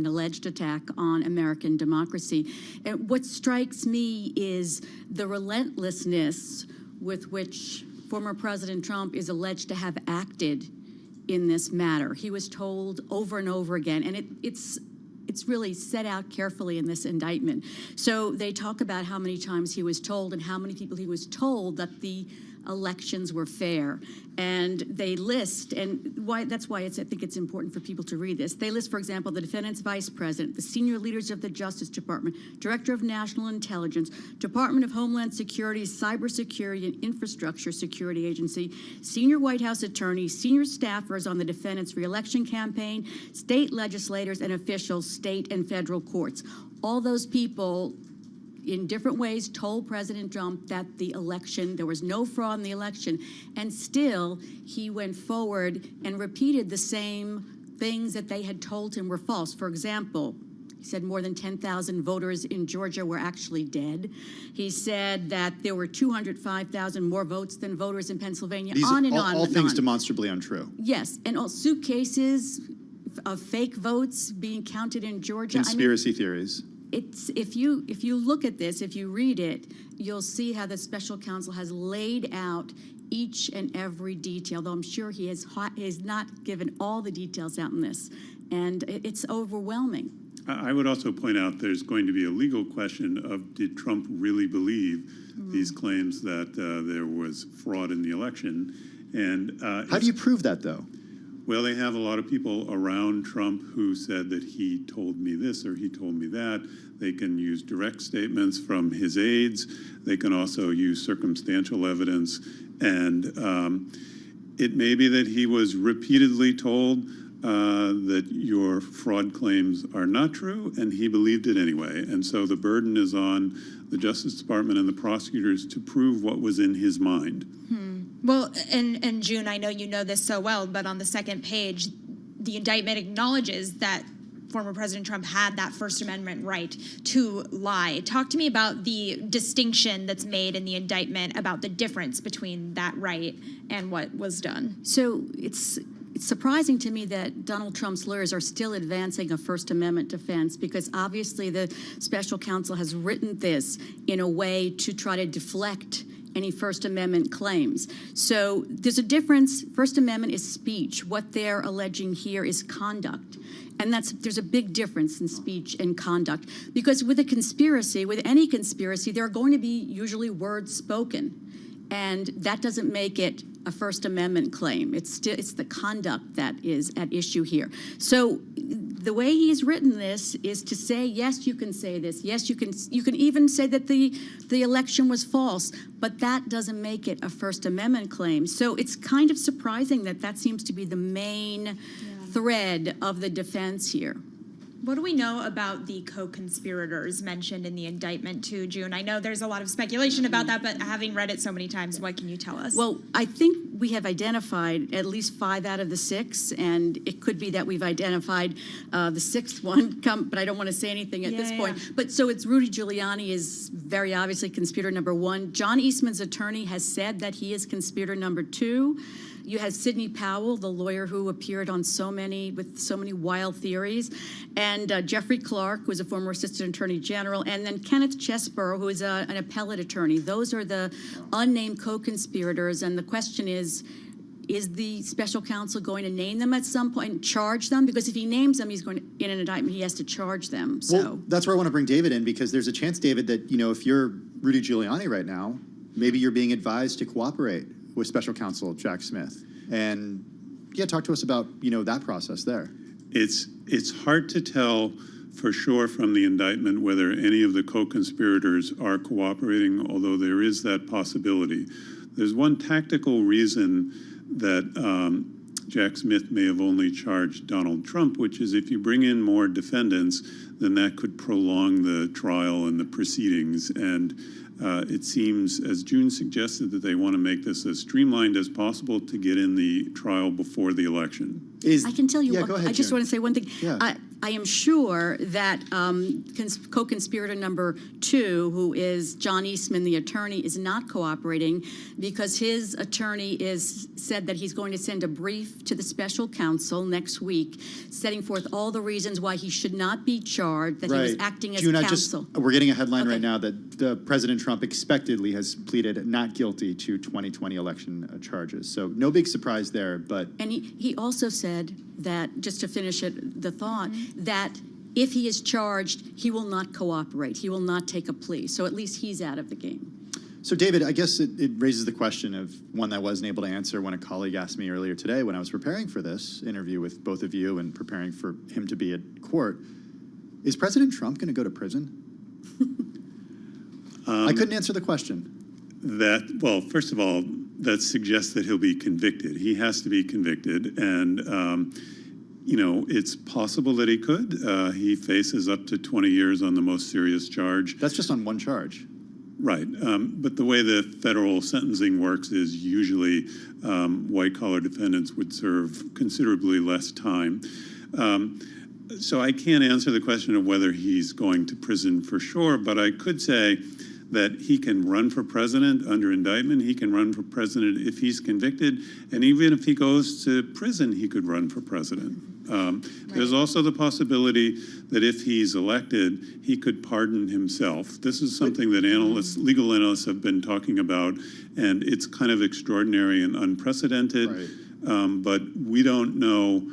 alleged attack on American democracy. And what strikes me is the relentlessness with which former President Trump is alleged to have acted in this matter. He was told over and over again, and it's really set out carefully in this indictment. So they talk about how many times he was told and how many people he was told that the elections were fair. And they list, and that's why I think it's important for people to read this. They list, for example, the defendant's vice president, the senior leaders of the Justice Department, Director of National Intelligence, Department of Homeland Security, Cybersecurity and Infrastructure Security Agency, senior White House attorneys, senior staffers on the defendant's reelection campaign, state legislators and officials, state and federal courts. All those people in different ways told President Trump that there was no fraud in the election, and still he went forward and repeated the same things that they had told him were false. For example, he said more than 10,000 voters in Georgia were actually dead. He said that there were 205,000 more votes than voters in Pennsylvania. These on and are on. all things on. demonstrably untrue. Yes, and all suitcases of fake votes being counted in Georgia. Conspiracy theories. If you look at this, if you read it, you'll see how the special counsel has laid out each and every detail, though I'm sure he has not given all the details out in this, and it's overwhelming. I would also point out there's going to be a legal question of did Trump really believe these claims that there was fraud in the election? And how do you prove that, though? Well, they have a lot of people around Trump who said that he told me this or he told me that. They can use direct statements from his aides. They can also use circumstantial evidence. And it may be that he was repeatedly told that your fraud claims are not true, and he believed it anyway. And so the burden is on the Justice Department and the prosecutors to prove what was in his mind. Well, and June, I know you know this so well, but on the second page, the indictment acknowledges that former President Trump had that First Amendment right to lie. Talk to me about the distinction that's made in the indictment about the difference between that right and what was done. So it's surprising to me that Donald Trump's lawyers are still advancing a First Amendment defense, because obviously the special counsel has written this in a way to try to deflect any First Amendment claims. So there's a difference. First Amendment is speech. What they're alleging here is conduct. And there's a big difference in speech and conduct, because with a conspiracy, with any conspiracy, there are going to be usually words spoken. And that doesn't make it a First Amendment claim. It's the conduct that is at issue here. So the way he's written this is to say, yes, you can say this. Yes, you can even say that the election was false, but that doesn't make it a First Amendment claim. So it's kind of surprising that seems to be the main thread of the defense here. What do we know about the co-conspirators mentioned in the indictment too, June? I know there's a lot of speculation about that, but having read it so many times, what can you tell us? Well, I think we have identified at least 5 out of the 6, and it could be that we've identified the 6th one, but I don't want to say anything at this point. But so it's Rudy Giuliani is very obviously conspirator number 1. John Eastman's attorney has said that he is conspirator number 2. You had Sidney Powell, the lawyer who appeared on with so many wild theories, and Jeffrey Clark, who is a former assistant attorney general, and then Kenneth Chesborough, who is an appellate attorney. Those are the unnamed co-conspirators, and the question is the special counsel going to name them at some point and charge them? Because if he names them, he's going to, in an indictment, he has to charge them. So well, that's where I want to bring David in, because there's a chance, David, that if you're Rudy Giuliani right now, maybe you're being advised to cooperate with special counsel Jack Smith. And talk to us about that process there. It's hard to tell for sure from the indictment whether any of the co-conspirators are cooperating, although there is that possibility. There's one tactical reason that Jack Smith may have only charged Donald Trump, which is if you bring in more defendants, then that could prolong the trial and the proceedings. And it seems, as June suggested, that they want to make this as streamlined as possible to get in the trial before the election. I can tell you, go ahead, I just June. want to say one thing. Yeah. I am sure that co-conspirator number 2, who is John Eastman, the attorney, is not cooperating because his attorney said that he's going to send a brief to the special counsel next week, setting forth all the reasons why he should not be charged, that he was acting as June, counsel. We're getting a headline right now that President Trump expectedly has pleaded not guilty to 2020 election charges. So no big surprise there, but... And he also said that, just to finish the thought, that if he is charged, he will not cooperate. He will not take a plea. So at least he's out of the game. So, David, I guess it raises the question of one that I wasn't able to answer when a colleague asked me earlier today when I was preparing for this interview with both of you and preparing for him to be at court. Is President Trump going to go to prison? I couldn't answer the question. Well, first of all, that suggests that he'll be convicted. He has to be convicted, and it's possible that he could. He faces up to 20 years on the most serious charge. That's just on one charge. Right, but the way the federal sentencing works is usually white-collar defendants would serve considerably less time. So I can't answer the question of whether he's going to prison for sure, but I could say that he can run for president under indictment. He can run for president if he's convicted. And even if he goes to prison, he could run for president. There's also the possibility that if he's elected, he could pardon himself. This is something that legal analysts have been talking about, and it's kind of extraordinary and unprecedented. But we don't know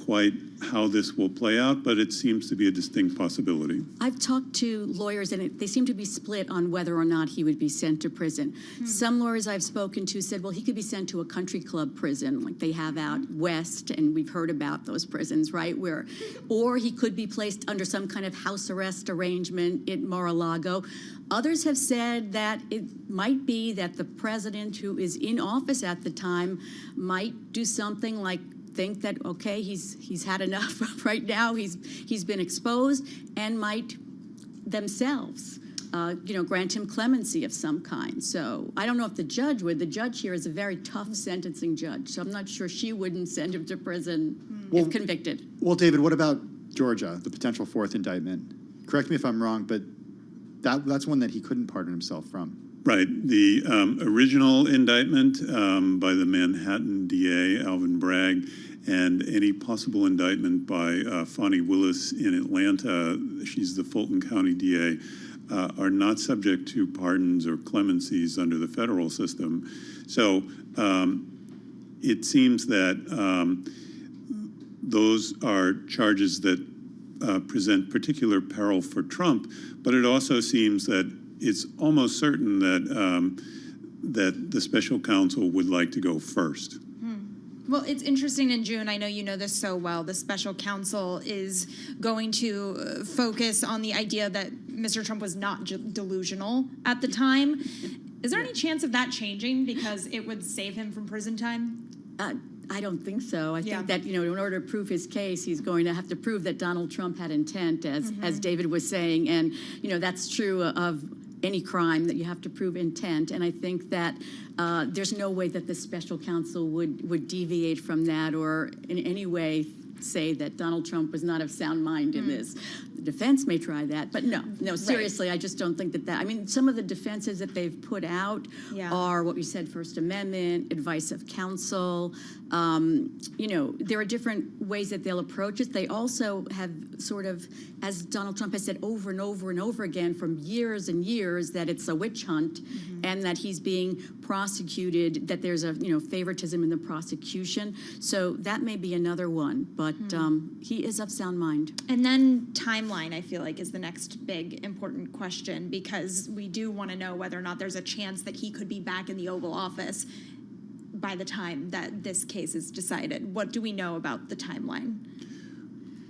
quite how this will play out, but it seems to be a distinct possibility. I've talked to lawyers, and they seem to be split on whether or not he would be sent to prison. Some lawyers I've spoken to said, well, he could be sent to a country club prison like they have out west, and we've heard about those prisons, right? Or he could be placed under some kind of house arrest arrangement in Mar-a-Lago. Others have said that it might be that the president who is in office at the time might do something like think that, okay, he's had enough right now, he's been exposed, and might themselves grant him clemency of some kind. So I don't know if the judge would. The judge here is a very tough sentencing judge, so I'm not sure she wouldn't send him to prison if convicted. Well, David, what about Georgia, the potential fourth indictment. Correct me if I'm wrong, but that's one that he couldn't pardon himself from. Right. The original indictment by the Manhattan DA, Alvin Bragg, and any possible indictment by Fonnie Willis in Atlanta, she's the Fulton County DA, are not subject to pardons or clemencies under the federal system. So it seems that those are charges that present particular peril for Trump, but it also seems that it's almost certain that that the special counsel would like to go first. Well, it's interesting in June, I know you know this so well, the special counsel is going to focus on the idea that Mr. Trump was not delusional at the time. Is there any chance of that changing because it would save him from prison time? I don't think so. I think that, in order to prove his case, he's going to have to prove that Donald Trump had intent, as David was saying. And, that's true of any crime, that you have to prove intent. And I think that there's no way that the special counsel would deviate from that or in any way say that Donald Trump was not of sound mind in this. The defense may try that, but no, seriously, I just don't think that. I mean, some of the defenses that they've put out are what we said, First Amendment, advice of counsel. There are different ways that they'll approach it. They also have sort of, as Donald Trump has said over and over and over again from years and years, that it's a witch hunt and that he's being prosecuted, that there's a, favoritism in the prosecution. So that may be another one, but he is of sound mind. And then timeline, I feel like, is the next big important question, because we do want to know whether or not there's a chance that he could be back in the Oval Office by the time that this case is decided. What do we know about the timeline?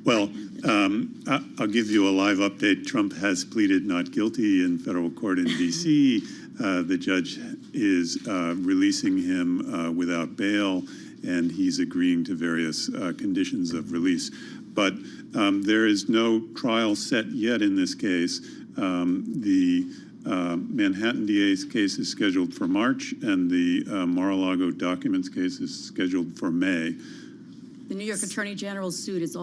Well, I'll give you a live update. Trump has pleaded not guilty in federal court in D.C. The judge is releasing him without bail, and he's agreeing to various conditions of release. But there is no trial set yet in this case. The Manhattan DA's case is scheduled for March, and the Mar-a-Lago documents case is scheduled for May. The New York Attorney General's suit is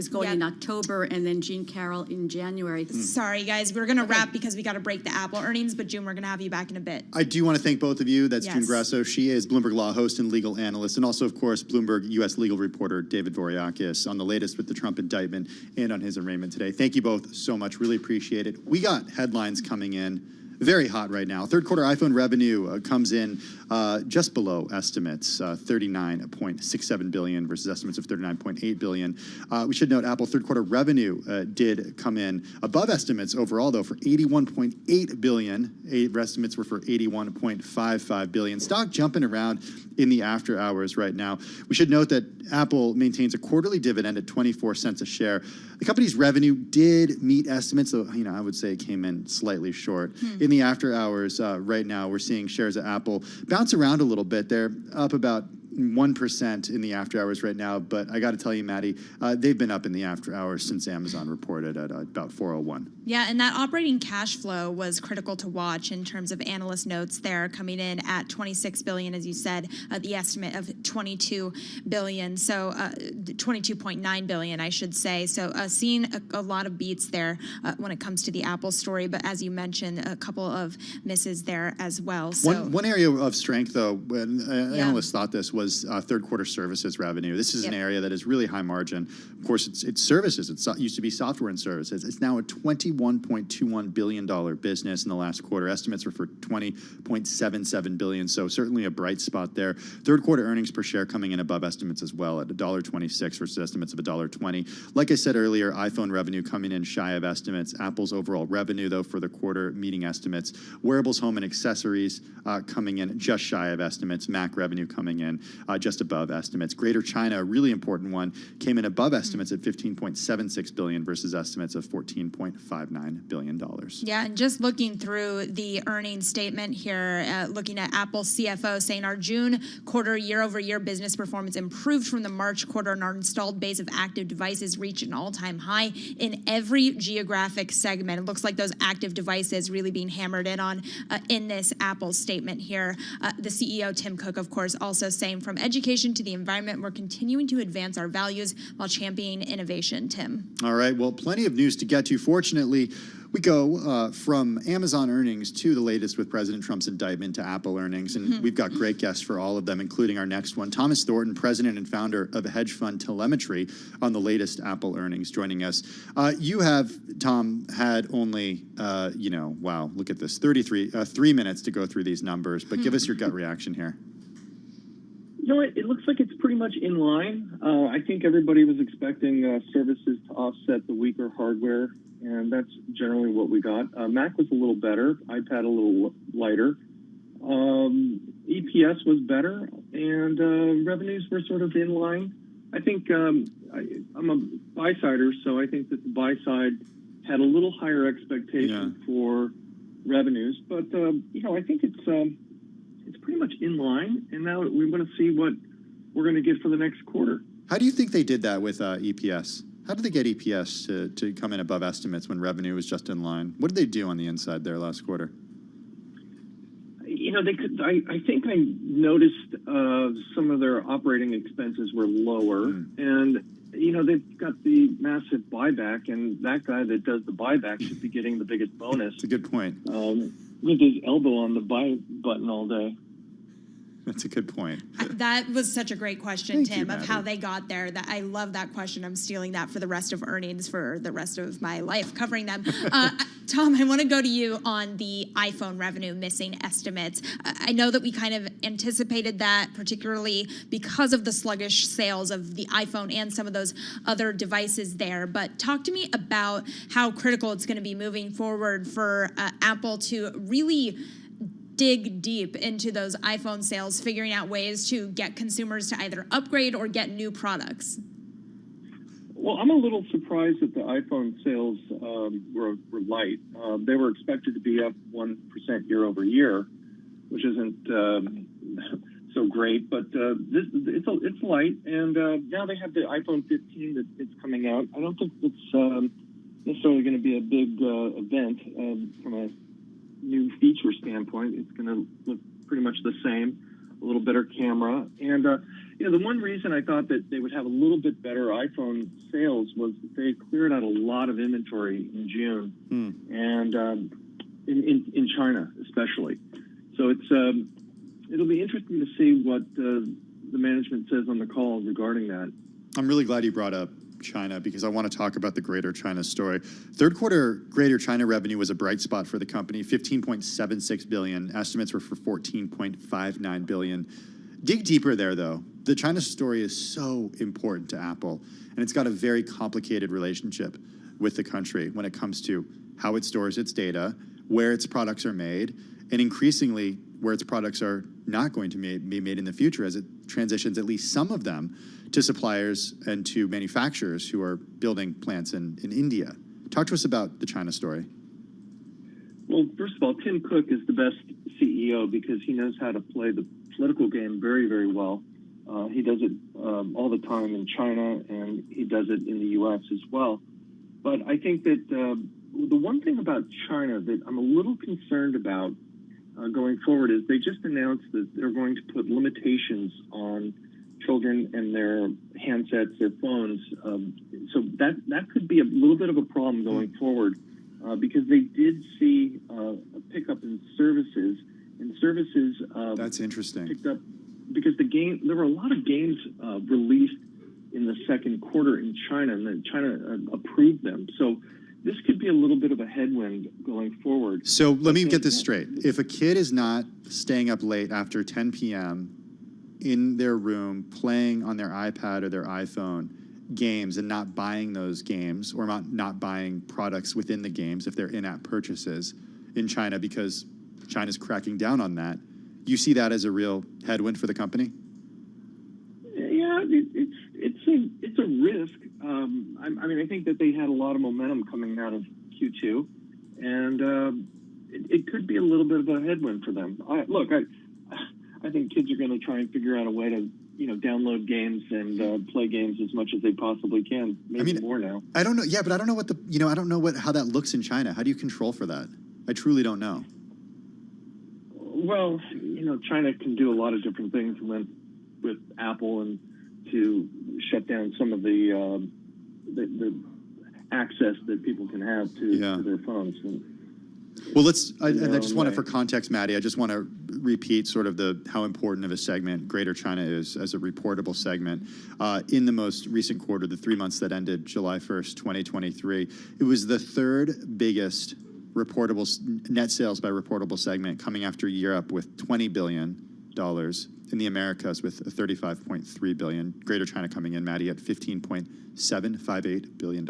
going in October, and then Jean Carroll in January. Sorry, guys, we're going to wrap because we got to break the Apple earnings, but June, we're going to have you back in a bit. I do want to thank both of you. That's June Grasso. She is Bloomberg Law host and legal analyst, and also, of course, Bloomberg U.S. legal reporter David Voriakis on the latest with the Trump indictment and on his arraignment today. Thank you both so much. Really appreciate it. We got headlines coming in. Very hot right now. Third quarter iPhone revenue comes in just below estimates, $39.67 billion versus estimates of $39.8 billion. We should note Apple third quarter revenue did come in above estimates overall, though, for $81.8 billion. Estimates were for $81.55 billion. Stock jumping around in the after hours right now. We should note that Apple maintains a quarterly dividend at 24 cents a share. The company's revenue did meet estimates, though I would say it came in slightly short. In the after hours right now, we're seeing shares of Apple bounce around a little bit. They're up about 1% in the after hours right now, but I got to tell you, Maddie, they've been up in the after hours since Amazon reported at about 401. Yeah, and that operating cash flow was critical to watch in terms of analyst notes there, coming in at $26 billion, as you said, the estimate of $22 billion, so $22.9 billion, I should say. So seeing a lot of beats there when it comes to the Apple story, but as you mentioned, a couple of misses there as well. So one area of strength, though, when analysts thought this was third quarter services revenue. This is an area that is really high margin. Of course, it's services. It used to be software and services. It's now a $21.21 billion business in the last quarter. Estimates were for $20.77 billion, so certainly a bright spot there. Third quarter earnings per share coming in above estimates as well at $1.26 versus estimates of $1.20. Like I said earlier, iPhone revenue coming in shy of estimates. Apple's overall revenue, though, for the quarter meeting estimates. Wearables, home, and accessories coming in just shy of estimates. Mac revenue coming in just above estimates. Greater China, a really important one, came in above estimates at $15.76 billion versus estimates of $14.59 billion. Yeah, and just looking through the earnings statement here, looking at Apple CFO saying our June quarter year-over-year business performance improved from the March quarter, and our installed base of active devices reached an all-time high in every geographic segment. It looks like those active devices really being hammered in on in this Apple statement here. The CEO, Tim Cook, of course, also saying from education to the environment, we're continuing to advance our values while championing innovation, Tim. All right, well, plenty of news to get to. Fortunately, we go from Amazon earnings to the latest with President Trump's indictment to Apple earnings, and we've got great guests for all of them, including our next one, Thomas Thornton, president and founder of hedge fund Telemetry, on the latest Apple earnings, joining us. You have, Tom, had only, wow, look at this, 3 minutes to go through these numbers, but give us your gut reaction here. You know, it looks like it's pretty much in line. I think everybody was expecting services to offset the weaker hardware, and that's generally what we got. Mac was a little better, iPad a little lighter. EPS was better, and revenues were sort of in line. I think I'm a buy-sider, so I think that the buy side had a little higher expectation for revenues, but I think it's pretty much in line, and now we want to see what we're going to get for the next quarter. How do you think they did that with EPS? How did they get EPS to come in above estimates when revenue was just in line? What did they do on the inside there last quarter? You know, they could. I think I noticed some of their operating expenses were lower, and they've got the massive buyback, and that guy that does the buyback should be getting the biggest bonus. That's a good point. With his elbow on the buy button all day. That's a good point. That was such a great question, Thank you, Tim, of how Maddie. they got there. That I love that question. I'm stealing that for the rest of earnings for the rest of my life covering them. Tom, I want to go to you on the iPhone revenue missing estimates. I know that we kind of anticipated that, particularly because of the sluggish sales of the iPhone and some of those other devices there. But talk to me about how critical it's going to be moving forward for Apple to really dig deep into those iPhone sales, figuring out ways to get consumers to either upgrade or get new products. Well, I'm a little surprised that the iPhone sales were light. They were expected to be up 1% year over year, which isn't so great, but it's light. And now they have the iPhone 15 that it's coming out. I don't think it's necessarily going to be a big event from a new feature standpoint. It's going to look pretty much the same, a little better camera. And, the one reason I thought that they would have a little bit better iPhone sales was that they cleared out a lot of inventory in June, and in China especially. So it'll be interesting to see what the management says on the call regarding that. I'm really glad you brought up China because I want to talk about the Greater China story. Third quarter Greater China revenue was a bright spot for the company, $15.76 billion. Estimates were for $14.59 billion. Dig deeper there, though. The China story is so important to Apple, and it's got a very complicated relationship with the country when it comes to how it stores its data, where its products are made, and increasingly where its products are not going to be made in the future as it transitions at least some of them to suppliers and to manufacturers who are building plants in India. Talk to us about the China story. Well, first of all, Tim Cook is the best CEO because he knows how to play the political game very, very well. He does it all the time in China, and he does it in the U.S. as well. But I think that the one thing about China that I'm a little concerned about going forward is they just announced that they're going to put limitations on children and their handsets, their phones. So that could be a little bit of a problem going forward because they did see a pickup in services. And services that's interesting. Picked up because there were a lot of games released in the second quarter in China, and then China approved them. So this could be a little bit of a headwind going forward. So let me get this straight. If a kid is not staying up late after 10 p.m. in their room playing on their iPad or their iPhone games and not buying those games or not buying products within the games if they're in-app purchases in China because China's cracking down on that, you see that as a real headwind for the company? Yeah, it's a risk. I mean, I think that they had a lot of momentum coming out of Q2, and it could be a little bit of a headwind for them. I think kids are going to try and figure out a way to, download games and play games as much as they possibly can. Maybe more now. I don't know. Yeah, but I don't know I don't know how that looks in China. How do you control for that? I truly don't know. Well, China can do a lot of different things, and then with Apple and to shut down some of the access that people can have to their phones. Well, I just want to, for context, Maddie, I just want to repeat sort of how important of a segment Greater China is as a reportable segment. In the most recent quarter, the 3 months that ended July 1st, 2023, it was the third biggest reportable net sales by reportable segment, coming after Europe with $20 billion, in the Americas with $35.3 billion. Greater China coming in, Maddie, at $15.758 billion.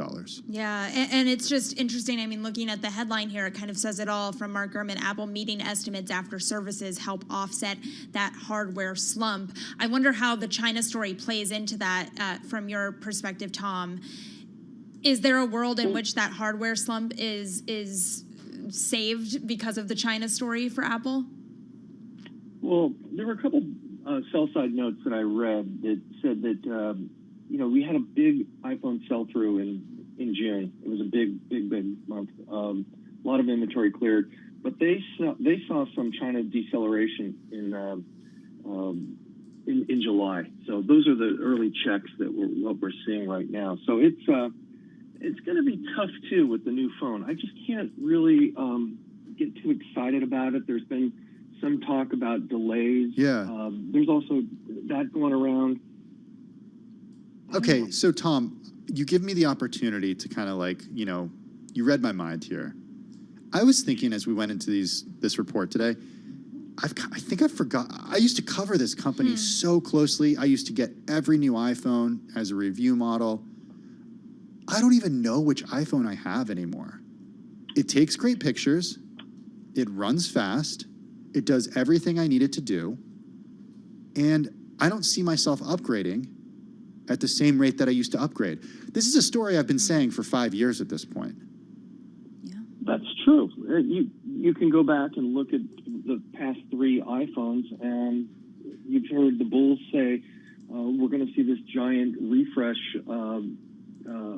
Yeah, and it's just interesting. I mean, looking at the headline here, it kind of says it all from Mark Gurman. Apple meeting estimates after services help offset that hardware slump. I wonder how the China story plays into that from your perspective, Tom. Is there a world in which that hardware slump is saved because of the China story for Apple? Well, there were a couple sell-side notes that I read that said that we had a big iPhone sell-through in June. It was a big month. A lot of inventory cleared, but they saw some China deceleration in July. So those are the early checks that what we're seeing right now. So it's going to be tough too with the new phone. I just can't really get too excited about it. There's been some talk about delays. Yeah. There's also that going around. Okay, so Tom, you give me the opportunity to kind of you read my mind here. I was thinking as we went into this report today, I think I forgot. I used to cover this company so closely. I used to get every new iPhone as a review model. I don't even know which iPhone I have anymore. It takes great pictures. It runs fast. It does everything I need it to do. And I don't see myself upgrading at the same rate that I used to upgrade. This is a story I've been saying for 5 years at this point. That's true. You can go back and look at the past 3 iPhones, and you've heard the bulls say, we're going to see this giant refresh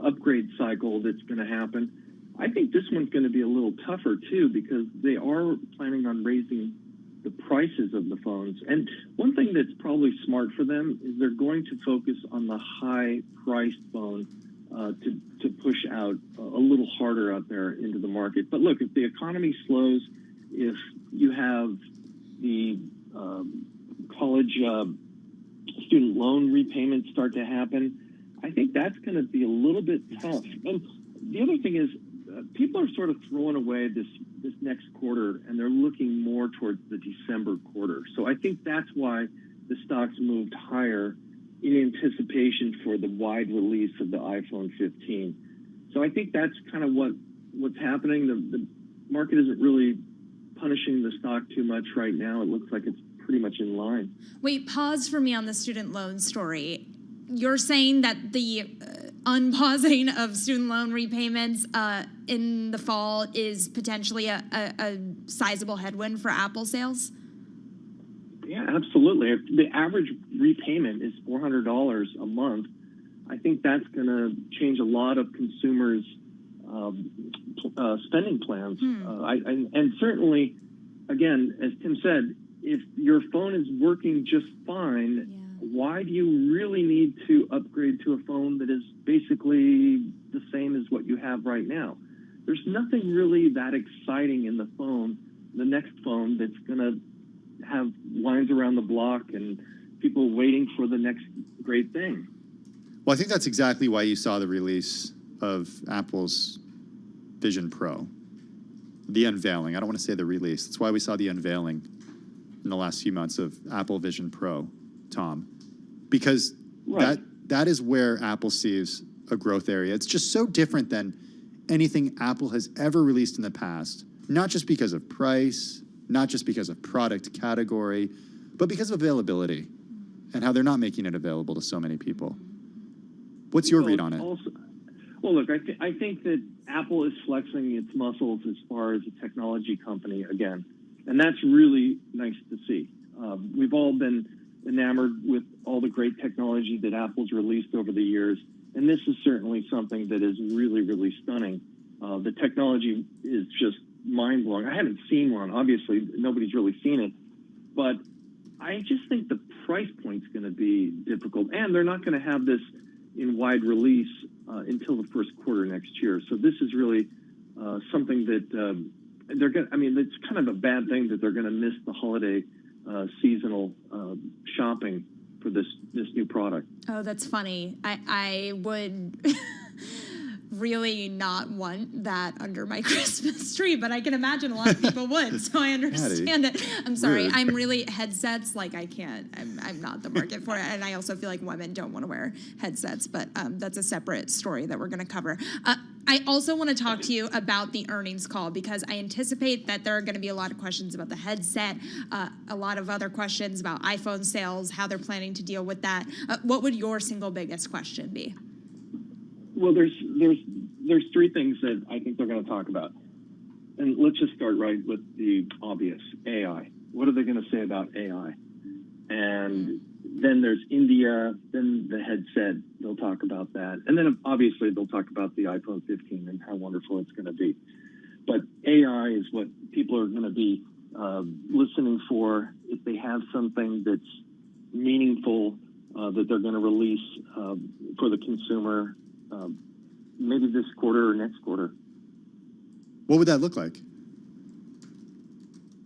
upgrade cycle that's going to happen. I think this one's going to be a little tougher, too, because they are planning on raising the prices of the phones. And one thing that's probably smart for them is they're going to focus on the high-priced phone to push out a little harder out there into the market. But look, if the economy slows, if you have the college student loan repayments start to happen, I think that's going to be a little bit tough. And the other thing is, people are sort of throwing away this next quarter, and they're looking more towards the December quarter. So I think that's why the stocks moved higher in anticipation for the wide release of the iPhone 15. So I think that's kind of what's happening. The market isn't really punishing the stock too much right now. It looks like it's pretty much in line. Wait, pause for me on the student loan story. You're saying that the unpausing of student loan repayments in the fall is potentially a sizable headwind for Apple sales? Yeah, absolutely. If the average repayment is $400 a month, I think that's going to change a lot of consumers' spending plans. And certainly, again, as Tim said, if your phone is working just fine, why do you really need to upgrade to a phone that is basically the same as what you have right now? There's nothing really that exciting in the next phone that's going to have lines around the block and people waiting for the next great thing. Well, I think that's exactly why you saw the release of Apple's Vision Pro. The unveiling. I don't want to say the release. That's why we saw the unveiling in the last few months of Apple Vision Pro, Tom. Because that is where Apple sees a growth area. It's just so different than anything Apple has ever released in the past, not just because of price, not just because of product category, but because of availability and how they're not making it available to so many people. What's your read on it? Well, look, I think that Apple is flexing its muscles as far as a technology company again, and that's really nice to see. We've all been enamored with all the great technology that Apple's released over the years, and this is certainly something that is really, really stunning. The technology is just mind-blowing. I haven't seen one. Obviously, nobody's really seen it, but I just think the price point's going to be difficult, and they're not going to have this in wide release until the first quarter next year. So this is really something that they're going. I mean, it's kind of a bad thing that they're going to miss the holiday seasonal shopping for this new product. Oh, that's funny. I would really not want that under my Christmas tree, but I can imagine a lot of people would, so I understand it. I'm sorry. Rude. I'm really headsets, like I can't. I'm not the market for it, and I also feel like women don't want to wear headsets, but that's a separate story that we're going to cover. I also want to talk to you about the earnings call because I anticipate that there are going to be a lot of questions about the headset, a lot of other questions about iPhone sales, how they're planning to deal with that. What would your single biggest question be? Well, there's three things that I think they're going to talk about. And let's just start right with the obvious, AI. What are they going to say about AI? And then there's India, then the headset, they'll talk about that. And then obviously they'll talk about the iPhone 15 and how wonderful it's going to be. But AI is what people are going to be listening for. If they have something that's meaningful that they're going to release for the consumer, maybe this quarter or next quarter. What would that look like?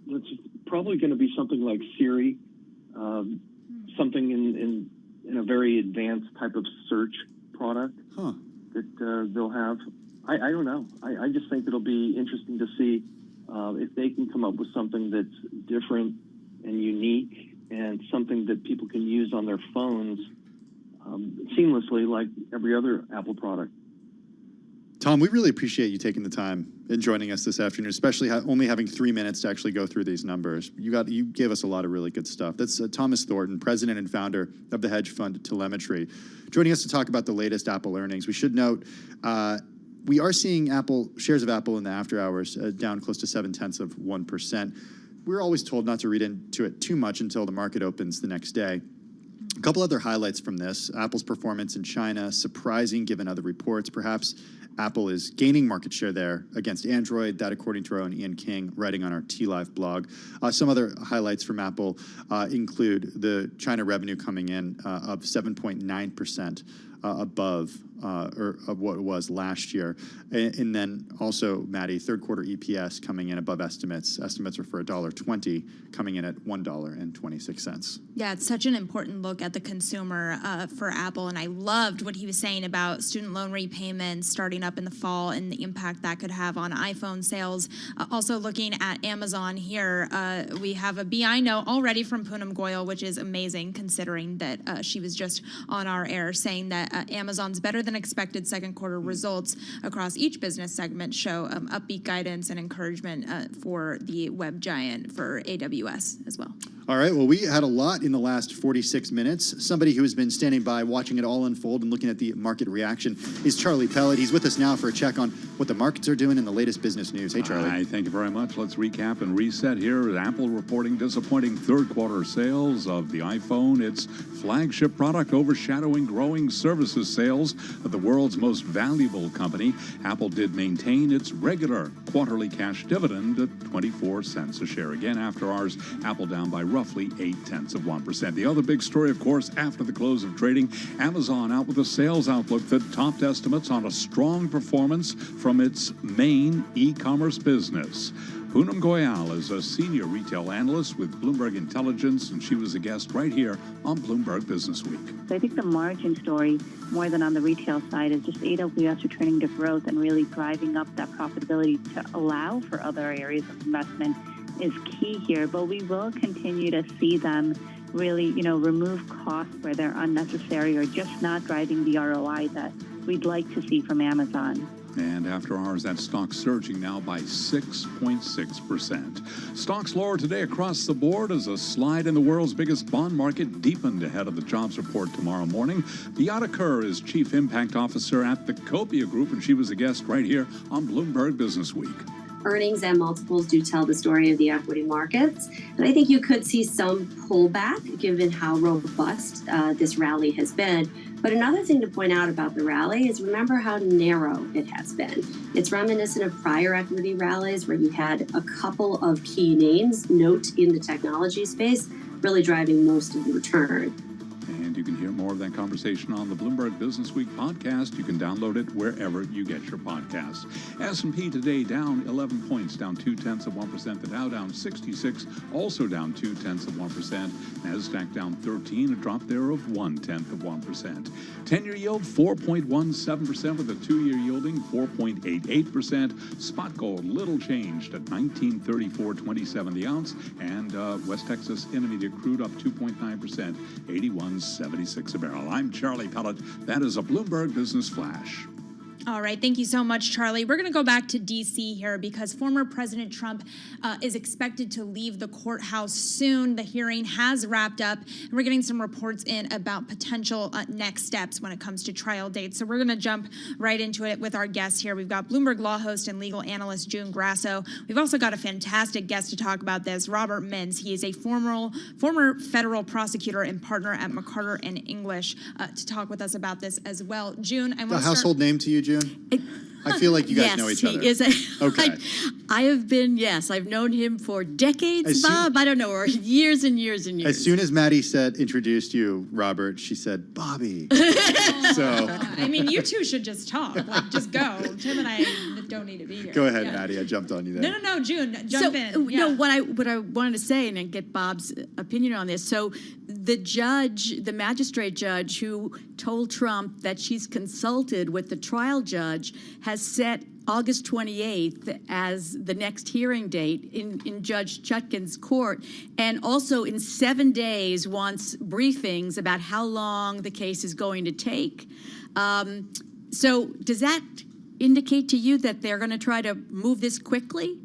It's probably going to be something like Siri, something in a very advanced type of search product that they'll have. I don't know. I just think it'll be interesting to see if they can come up with something that's different and unique and something that people can use on their phones seamlessly like every other Apple product. Tom, we really appreciate you taking the time and joining us this afternoon, especially only having 3 minutes to actually go through these numbers. You gave us a lot of really good stuff. That's Thomas Thornton, president and founder of the hedge fund Telemetry, joining us to talk about the latest Apple earnings. We should note we are seeing shares of Apple in the after hours down close to 0.7%. We're always told not to read into it too much until the market opens the next day. A couple other highlights from this. Apple's performance in China, surprising given other reports. Perhaps Apple is gaining market share there against Android. That, according to our own Ian King, writing on our TLive blog. Some other highlights from Apple include the China revenue coming in up 7.9% above of what it was last year. And then also, Maddie, third quarter EPS coming in above estimates. Estimates are for $1.20, coming in at $1.26. Yeah, it's such an important look at the consumer for Apple. And I loved what he was saying about student loan repayments starting up in the fall and the impact that could have on iPhone sales. Also looking at Amazon here, we have a BI note already from Poonam Goyal, which is amazing considering that she was just on our air saying that Amazon's better than expected second quarter results across each business segment show upbeat guidance and encouragement for the web giant for AWS as well. All right, well, we had a lot in the last 46 minutes. Somebody who has been standing by watching it all unfold and looking at the market reaction is Charlie Pellet. He's with us now for a check on what the markets are doing and the latest business news. Hey, Charlie. Hi, thank you very much. Let's recap and reset here. Apple reporting disappointing third quarter sales of the iPhone, its flagship product, overshadowing growing services sales of the world's most valuable company. Apple did maintain its regular quarterly cash dividend at 24 cents a share. Again, after hours, Apple down by roughly 0.8%. The other big story, of course, after the close of trading, Amazon out with a sales outlook that topped estimates on a strong performance from its main e-commerce business. Poonam Goyal is a senior retail analyst with Bloomberg Intelligence, and she was a guest right here on Bloomberg Business Week. So I think the margin story, more than on the retail side, is just AWS returning to growth and really driving up that profitability to allow for other areas of investment is key here. But we will continue to see them really, remove costs where they're unnecessary or just not driving the ROI that we'd like to see from Amazon. And after hours, that stock surging now by 6.6%. Stocks lower today across the board as a slide in the world's biggest bond market deepened ahead of the jobs report tomorrow morning. Beata Kerr is Chief Impact Officer at the Copia Group, and she was a guest right here on Bloomberg Business Week. Earnings and multiples do tell the story of the equity markets. And I think you could see some pullback given how robust this rally has been. But another thing to point out about the rally is remember how narrow it has been. It's reminiscent of prior equity rallies where you had a couple of key names, note in the technology space, really driving most of the return. And you can hear more of that conversation on the Bloomberg Business Week podcast. You can download it wherever you get your podcasts. S&P today down 11 points, down 0.2%. The Dow down 66, also down 0.2%. NASDAQ down 13, a drop there of 0.1%. 10-year yield 4.17% with a 2-year yielding 4.88%. Spot gold little changed at $19.3427 the ounce, and West Texas Intermediate crude up 2.9%, 81.76 a barrel. I'm Charlie Pellet. That is a Bloomberg Business Flash. All right. Thank you so much, Charlie. We're going to go back to D.C. here because former President Trump is expected to leave the courthouse soon. The hearing has wrapped up, and we're getting some reports in about potential next steps when it comes to trial dates. So we're going to jump right into it with our guests here. We've got Bloomberg law host and legal analyst June Grasso. We've also got a fantastic guest to talk about this, Robert Mintz. He is a former federal prosecutor and partner at McCarter and English to talk with us about this as well. June, I want to household name to you, June? I feel like you guys know each other. Yes, he is. Okay. I have been, I've known him for decades, Bob. I don't know, or years and years and years. As soon as Maddie introduced you, Robert, she said, Bobby. So. I mean, you two should just talk. Like, just go. Tim and I don't need to be here. Go ahead, Maddie. I jumped on you there. No, June, jump in. No, what I wanted to say and get Bob's opinion on this. So the magistrate judge who told Trump that she's consulted with the trial judge has set August 28th as the next hearing date in Judge Chutkan's court, and also in 7 days wants briefings about how long the case is going to take. So does that indicate to you that they're going to try to move this quickly?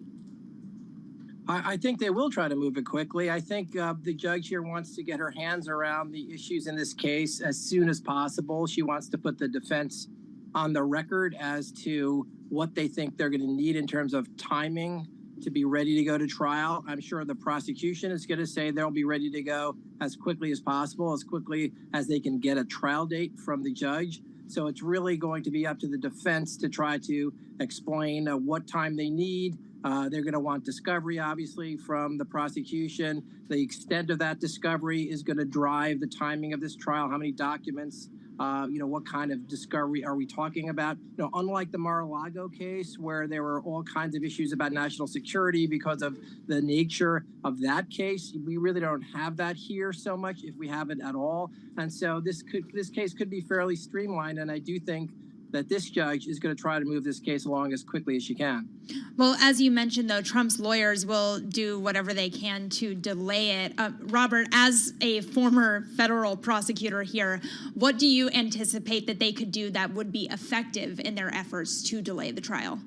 I think they will try to move it quickly. I think the judge here wants to get her hands around the issues in this case as soon as possible. She wants to put the defense on the record as to what they think they're going to need in terms of timing to be ready to go to trial. I'm sure the prosecution is going to say they'll be ready to go as quickly as possible, as quickly as they can get a trial date from the judge. So it's really going to be up to the defense to try to explain what time they need. They're going to want discovery, obviously, from the prosecution. The extent of that discovery is going to drive the timing of this trial, how many documents, what kind of discovery are we talking about? Unlike the Mar-a-Lago case, where there were all kinds of issues about national security because of the nature of that case, we really don't have that here so much, if we have it at all. And so this case could be fairly streamlined, and I do think that this judge is going to try to move this case along as quickly as she can. Well, as you mentioned, though, Trump's lawyers will do whatever they can to delay it. Robert, as a former federal prosecutor here, what do you anticipate that they could do that would be effective in their efforts to delay the trial?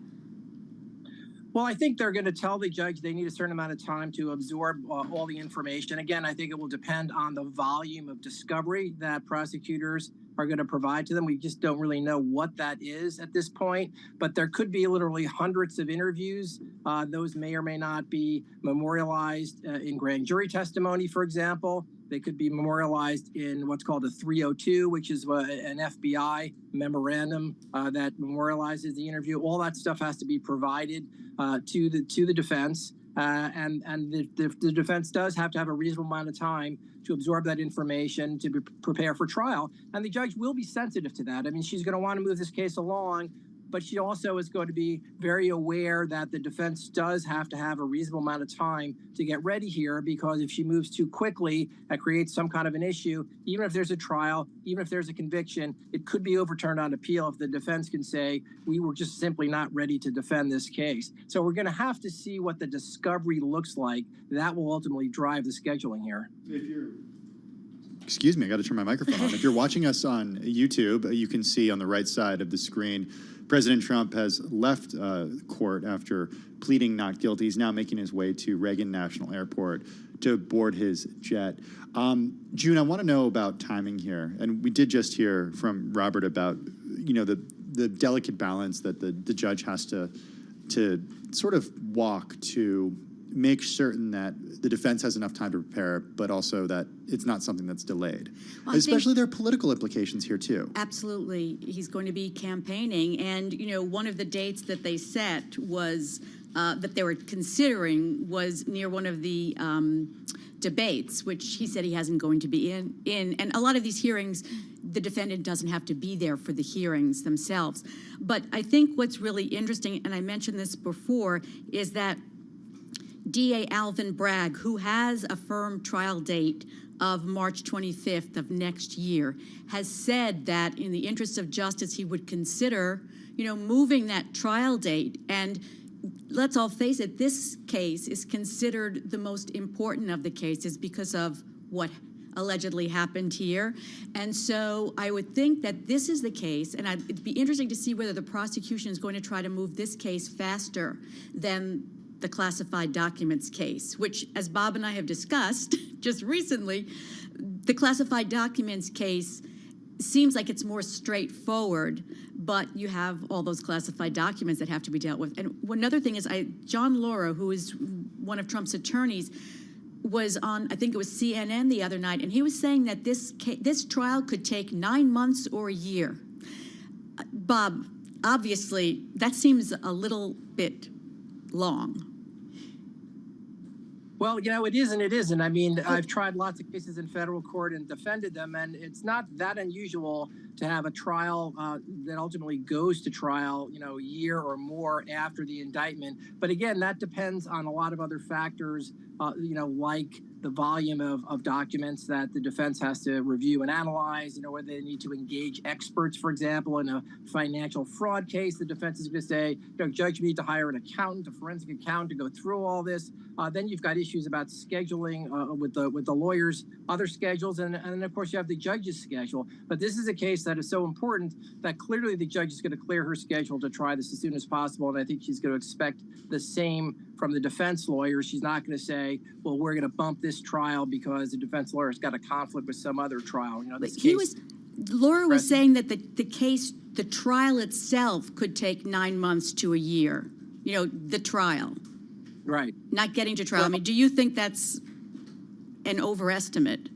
Well, I think they're going to tell the judge they need a certain amount of time to absorb all the information. Again, I think it will depend on the volume of discovery that prosecutors are going to provide to them. We just don't really know what that is at this point, but there could be literally hundreds of interviews. Those may or may not be memorialized in grand jury testimony, for example. They could be memorialized in what's called a 302, which is an FBI memorandum that memorializes the interview. All that stuff has to be provided to the defense, and the defense does have to have a reasonable amount of time to absorb that information to prepare for trial. And the judge will be sensitive to that. I mean, she's going to want to move this case along, but she also is going to be very aware that the defense does have to have a reasonable amount of time to get ready here, because if she moves too quickly, that creates some kind of an issue. Even if there's a trial, even if there's a conviction, it could be overturned on appeal if the defense can say, we were just simply not ready to defend this case. So we're going to have to see what the discovery looks like. That will ultimately drive the scheduling here. Excuse me, I got to turn my microphone on. If you're watching us on YouTube, you can see on the right side of the screen, President Trump has left court after pleading not guilty. He's now making his way to Reagan National Airport to board his jet. June, I want to know about timing here. And we did just hear from Robert about, the delicate balance that the judge has to sort of walk to make certain that the defense has enough time to prepare, but also that it's not something that's delayed. Well, especially there are political implications here too. Absolutely. He's going to be campaigning. And, one of the dates that they set was that they were considering was near one of the debates, which he said he hasn't going to be in. And a lot of these hearings, the defendant doesn't have to be there for the hearings themselves. But I think what's really interesting, and I mentioned this before, is that DA Alvin Bragg, who has a firm trial date of March 25th of next year, has said that in the interest of justice, he would consider, moving that trial date. And let's all face it, this case is considered the most important of the cases because of what allegedly happened here. And so I would think that this is the case, and it'd be interesting to see whether the prosecution is going to try to move this case faster than the classified documents case, which, as Bob and I have discussed just recently, the classified documents case seems like it's more straightforward, but you have all those classified documents that have to be dealt with. And another thing is, John Laura, who is one of Trump's attorneys, was on, I think it was CNN the other night, and he was saying that this trial could take 9 months or a year. Bob, obviously, that seems a little bit long. Well, it is and it isn't. I mean, I've tried lots of cases in federal court and defended them, and it's not that unusual to have a trial that ultimately goes to trial, a year or more after the indictment. But again, that depends on a lot of other factors, like the volume of documents that the defense has to review and analyze, whether they need to engage experts, for example, in a financial fraud case. The defense is going to say, judge, you need to hire an accountant, a forensic accountant to go through all this. Then you've got issues about scheduling with the lawyers, other schedules, and then of course you have the judge's schedule. But this is a case that is so important that clearly the judge is going to clear her schedule to try this as soon as possible, and I think she's going to expect the same from the defense lawyers. She's not going to say, well, we're going to bump this trial because the defense lawyer's got a conflict with some other trial. Laura was saying that the trial itself could take 9 months to a year, the trial. Right. Not getting to trial. I mean, do you think that's an overestimate?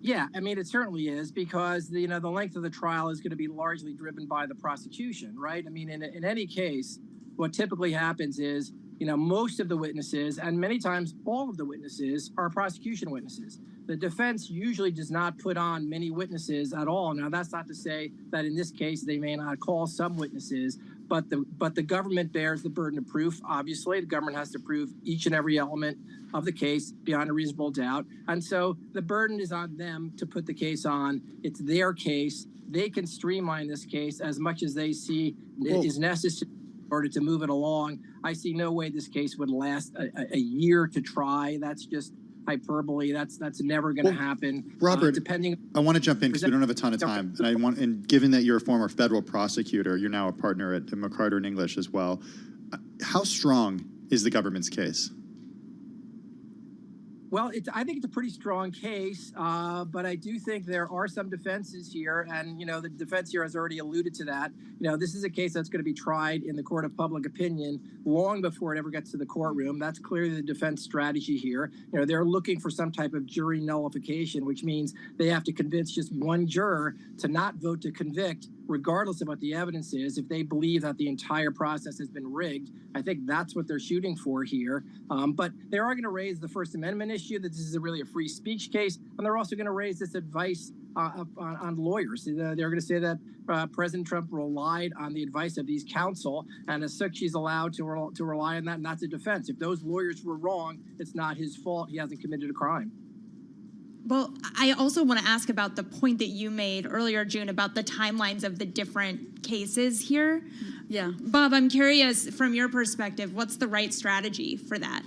Yeah, I mean, it certainly is, because the length of the trial is going to be largely driven by the prosecution, right? I mean, in any case, what typically happens is, most of the witnesses, and many times all of the witnesses, are prosecution witnesses. The defense usually does not put on many witnesses at all. Now, that's not to say that in this case they may not call some witnesses, but the government bears the burden of proof. Obviously, the government has to prove each and every element of the case beyond a reasonable doubt. And so the burden is on them to put the case on. It's their case. They can streamline this case as much as they see is necessary in order to move it along. I see no way this case would last a year to try. That's just hyperbole. That's never going to happen. Robert, I want to jump in because we don't have a ton of time, and given that you're a former federal prosecutor, you're now a partner at McCarter and English as well. How strong is the government's case? Well, I think it's a pretty strong case, but I do think there are some defenses here, and the defense here has already alluded to that. This is a case that's going to be tried in the court of public opinion long before it ever gets to the courtroom. That's clearly the defense strategy here. They're looking for some type of jury nullification, which means they have to convince just one juror to not vote to convict, regardless of what the evidence is, if they believe that the entire process has been rigged. I think that's what they're shooting for here. But they are going to raise the First Amendment issue, that this is really a free speech case, and they're also going to raise this advice on lawyers. They're going to say that President Trump relied on the advice of these counsel, and as such, he's allowed to rely on that, and that's a defense. If those lawyers were wrong, it's not his fault. He hasn't committed a crime. Well, I also want to ask about the point that you made earlier, June, about the timelines of the different cases here. Yeah. Bob, I'm curious, from your perspective, what's the right strategy for that?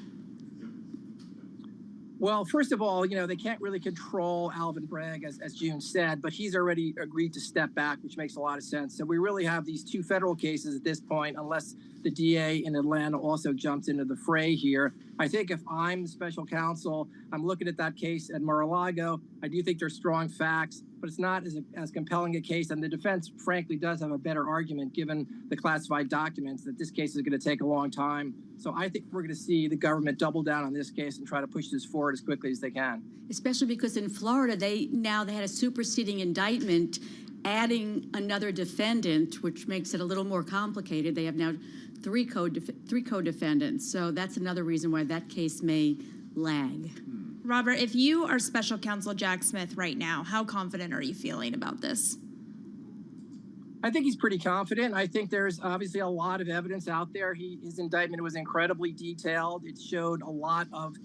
Well, first of all, they can't really control Alvin Bragg, as June said, but he's already agreed to step back, which makes a lot of sense. So we really have these two federal cases at this point, unless the DA in Atlanta also jumps into the fray here. I think if I'm the special counsel, I'm looking at that case at Mar-a-Lago. I do think there's strong facts, but it's not as compelling a case. And the defense, frankly, does have a better argument, given the classified documents, that this case is going to take a long time. So I think we're going to see the government double down on this case and try to push this forward as quickly as they can. Especially because in Florida, they had a superseding indictment adding another defendant, which makes it a little more complicated. They have now three co-defendants. So that's another reason why that case may lag. Robert, if you are special counsel Jack Smith right now, how confident are you feeling about this? I think he's pretty confident. I think there's obviously a lot of evidence out there. His indictment was incredibly detailed. It showed a lot of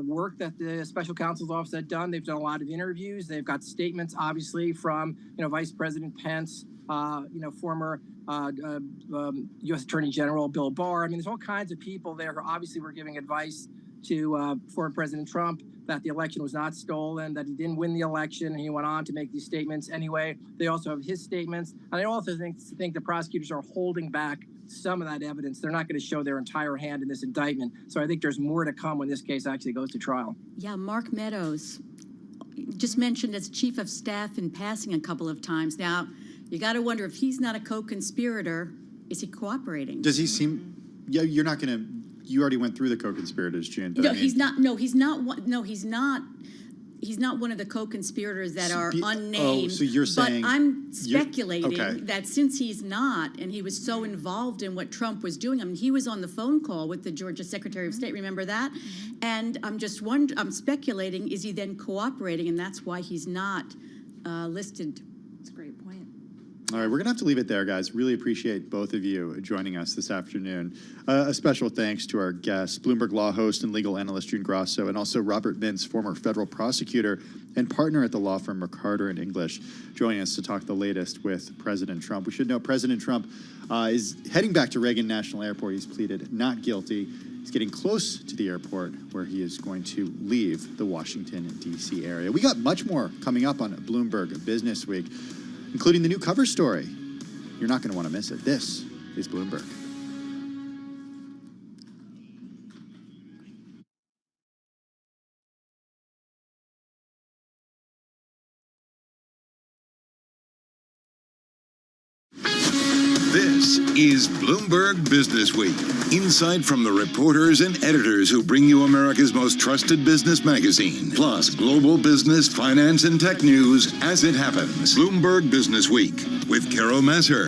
work that the special counsel's office had done. They've done a lot of interviews. They've got statements, obviously, from Vice President Pence, former U.S. Attorney General Bill Barr. I mean, there's all kinds of people there who obviously were giving advice to former President Trump that the election was not stolen, that he didn't win the election, and he went on to make these statements anyway. They also have his statements. And I also think the prosecutors are holding back some of that evidence. They're not going to show their entire hand in this indictment. So I think there's more to come when this case actually goes to trial. Yeah, Mark Meadows, just mentioned as chief of staff in passing a couple of times. Now, you got to wonder if he's not a co-conspirator, is he cooperating? Does he seem? Yeah, you're not going to. You already went through the co-conspirators, Jan. No, he's not. No, he's not. No, he's not. He's not one of the co-conspirators that are unnamed. Oh, so you're saying? But I'm speculating okay. that since he's not, and he was so involved in what Trump was doing, I mean, he was on the phone call with the Georgia Secretary of State. Remember that? And I'm speculating: is he then cooperating, and that's why he's not listed? That's a great point. All right, we're going to have to leave it there, guys. Really appreciate both of you joining us this afternoon. A special thanks to our guests, Bloomberg Law host and legal analyst June Grasso, and also Robert Mintz, former federal prosecutor and partner at the law firm McCarter & English, joining us to talk the latest with President Trump. We should know President Trump is heading back to Reagan National Airport. He's pleaded not guilty. He's getting close to the airport where he is going to leave the Washington, D.C. area. We got much more coming up on Bloomberg Business Week, including the new cover story. You're not going to want to miss it. This is Bloomberg. This is Bloomberg Business Week. Insight from the reporters and editors who bring you America's most trusted business magazine. Plus, global business, finance, and tech news as it happens. Bloomberg Business Week with Carol Masser.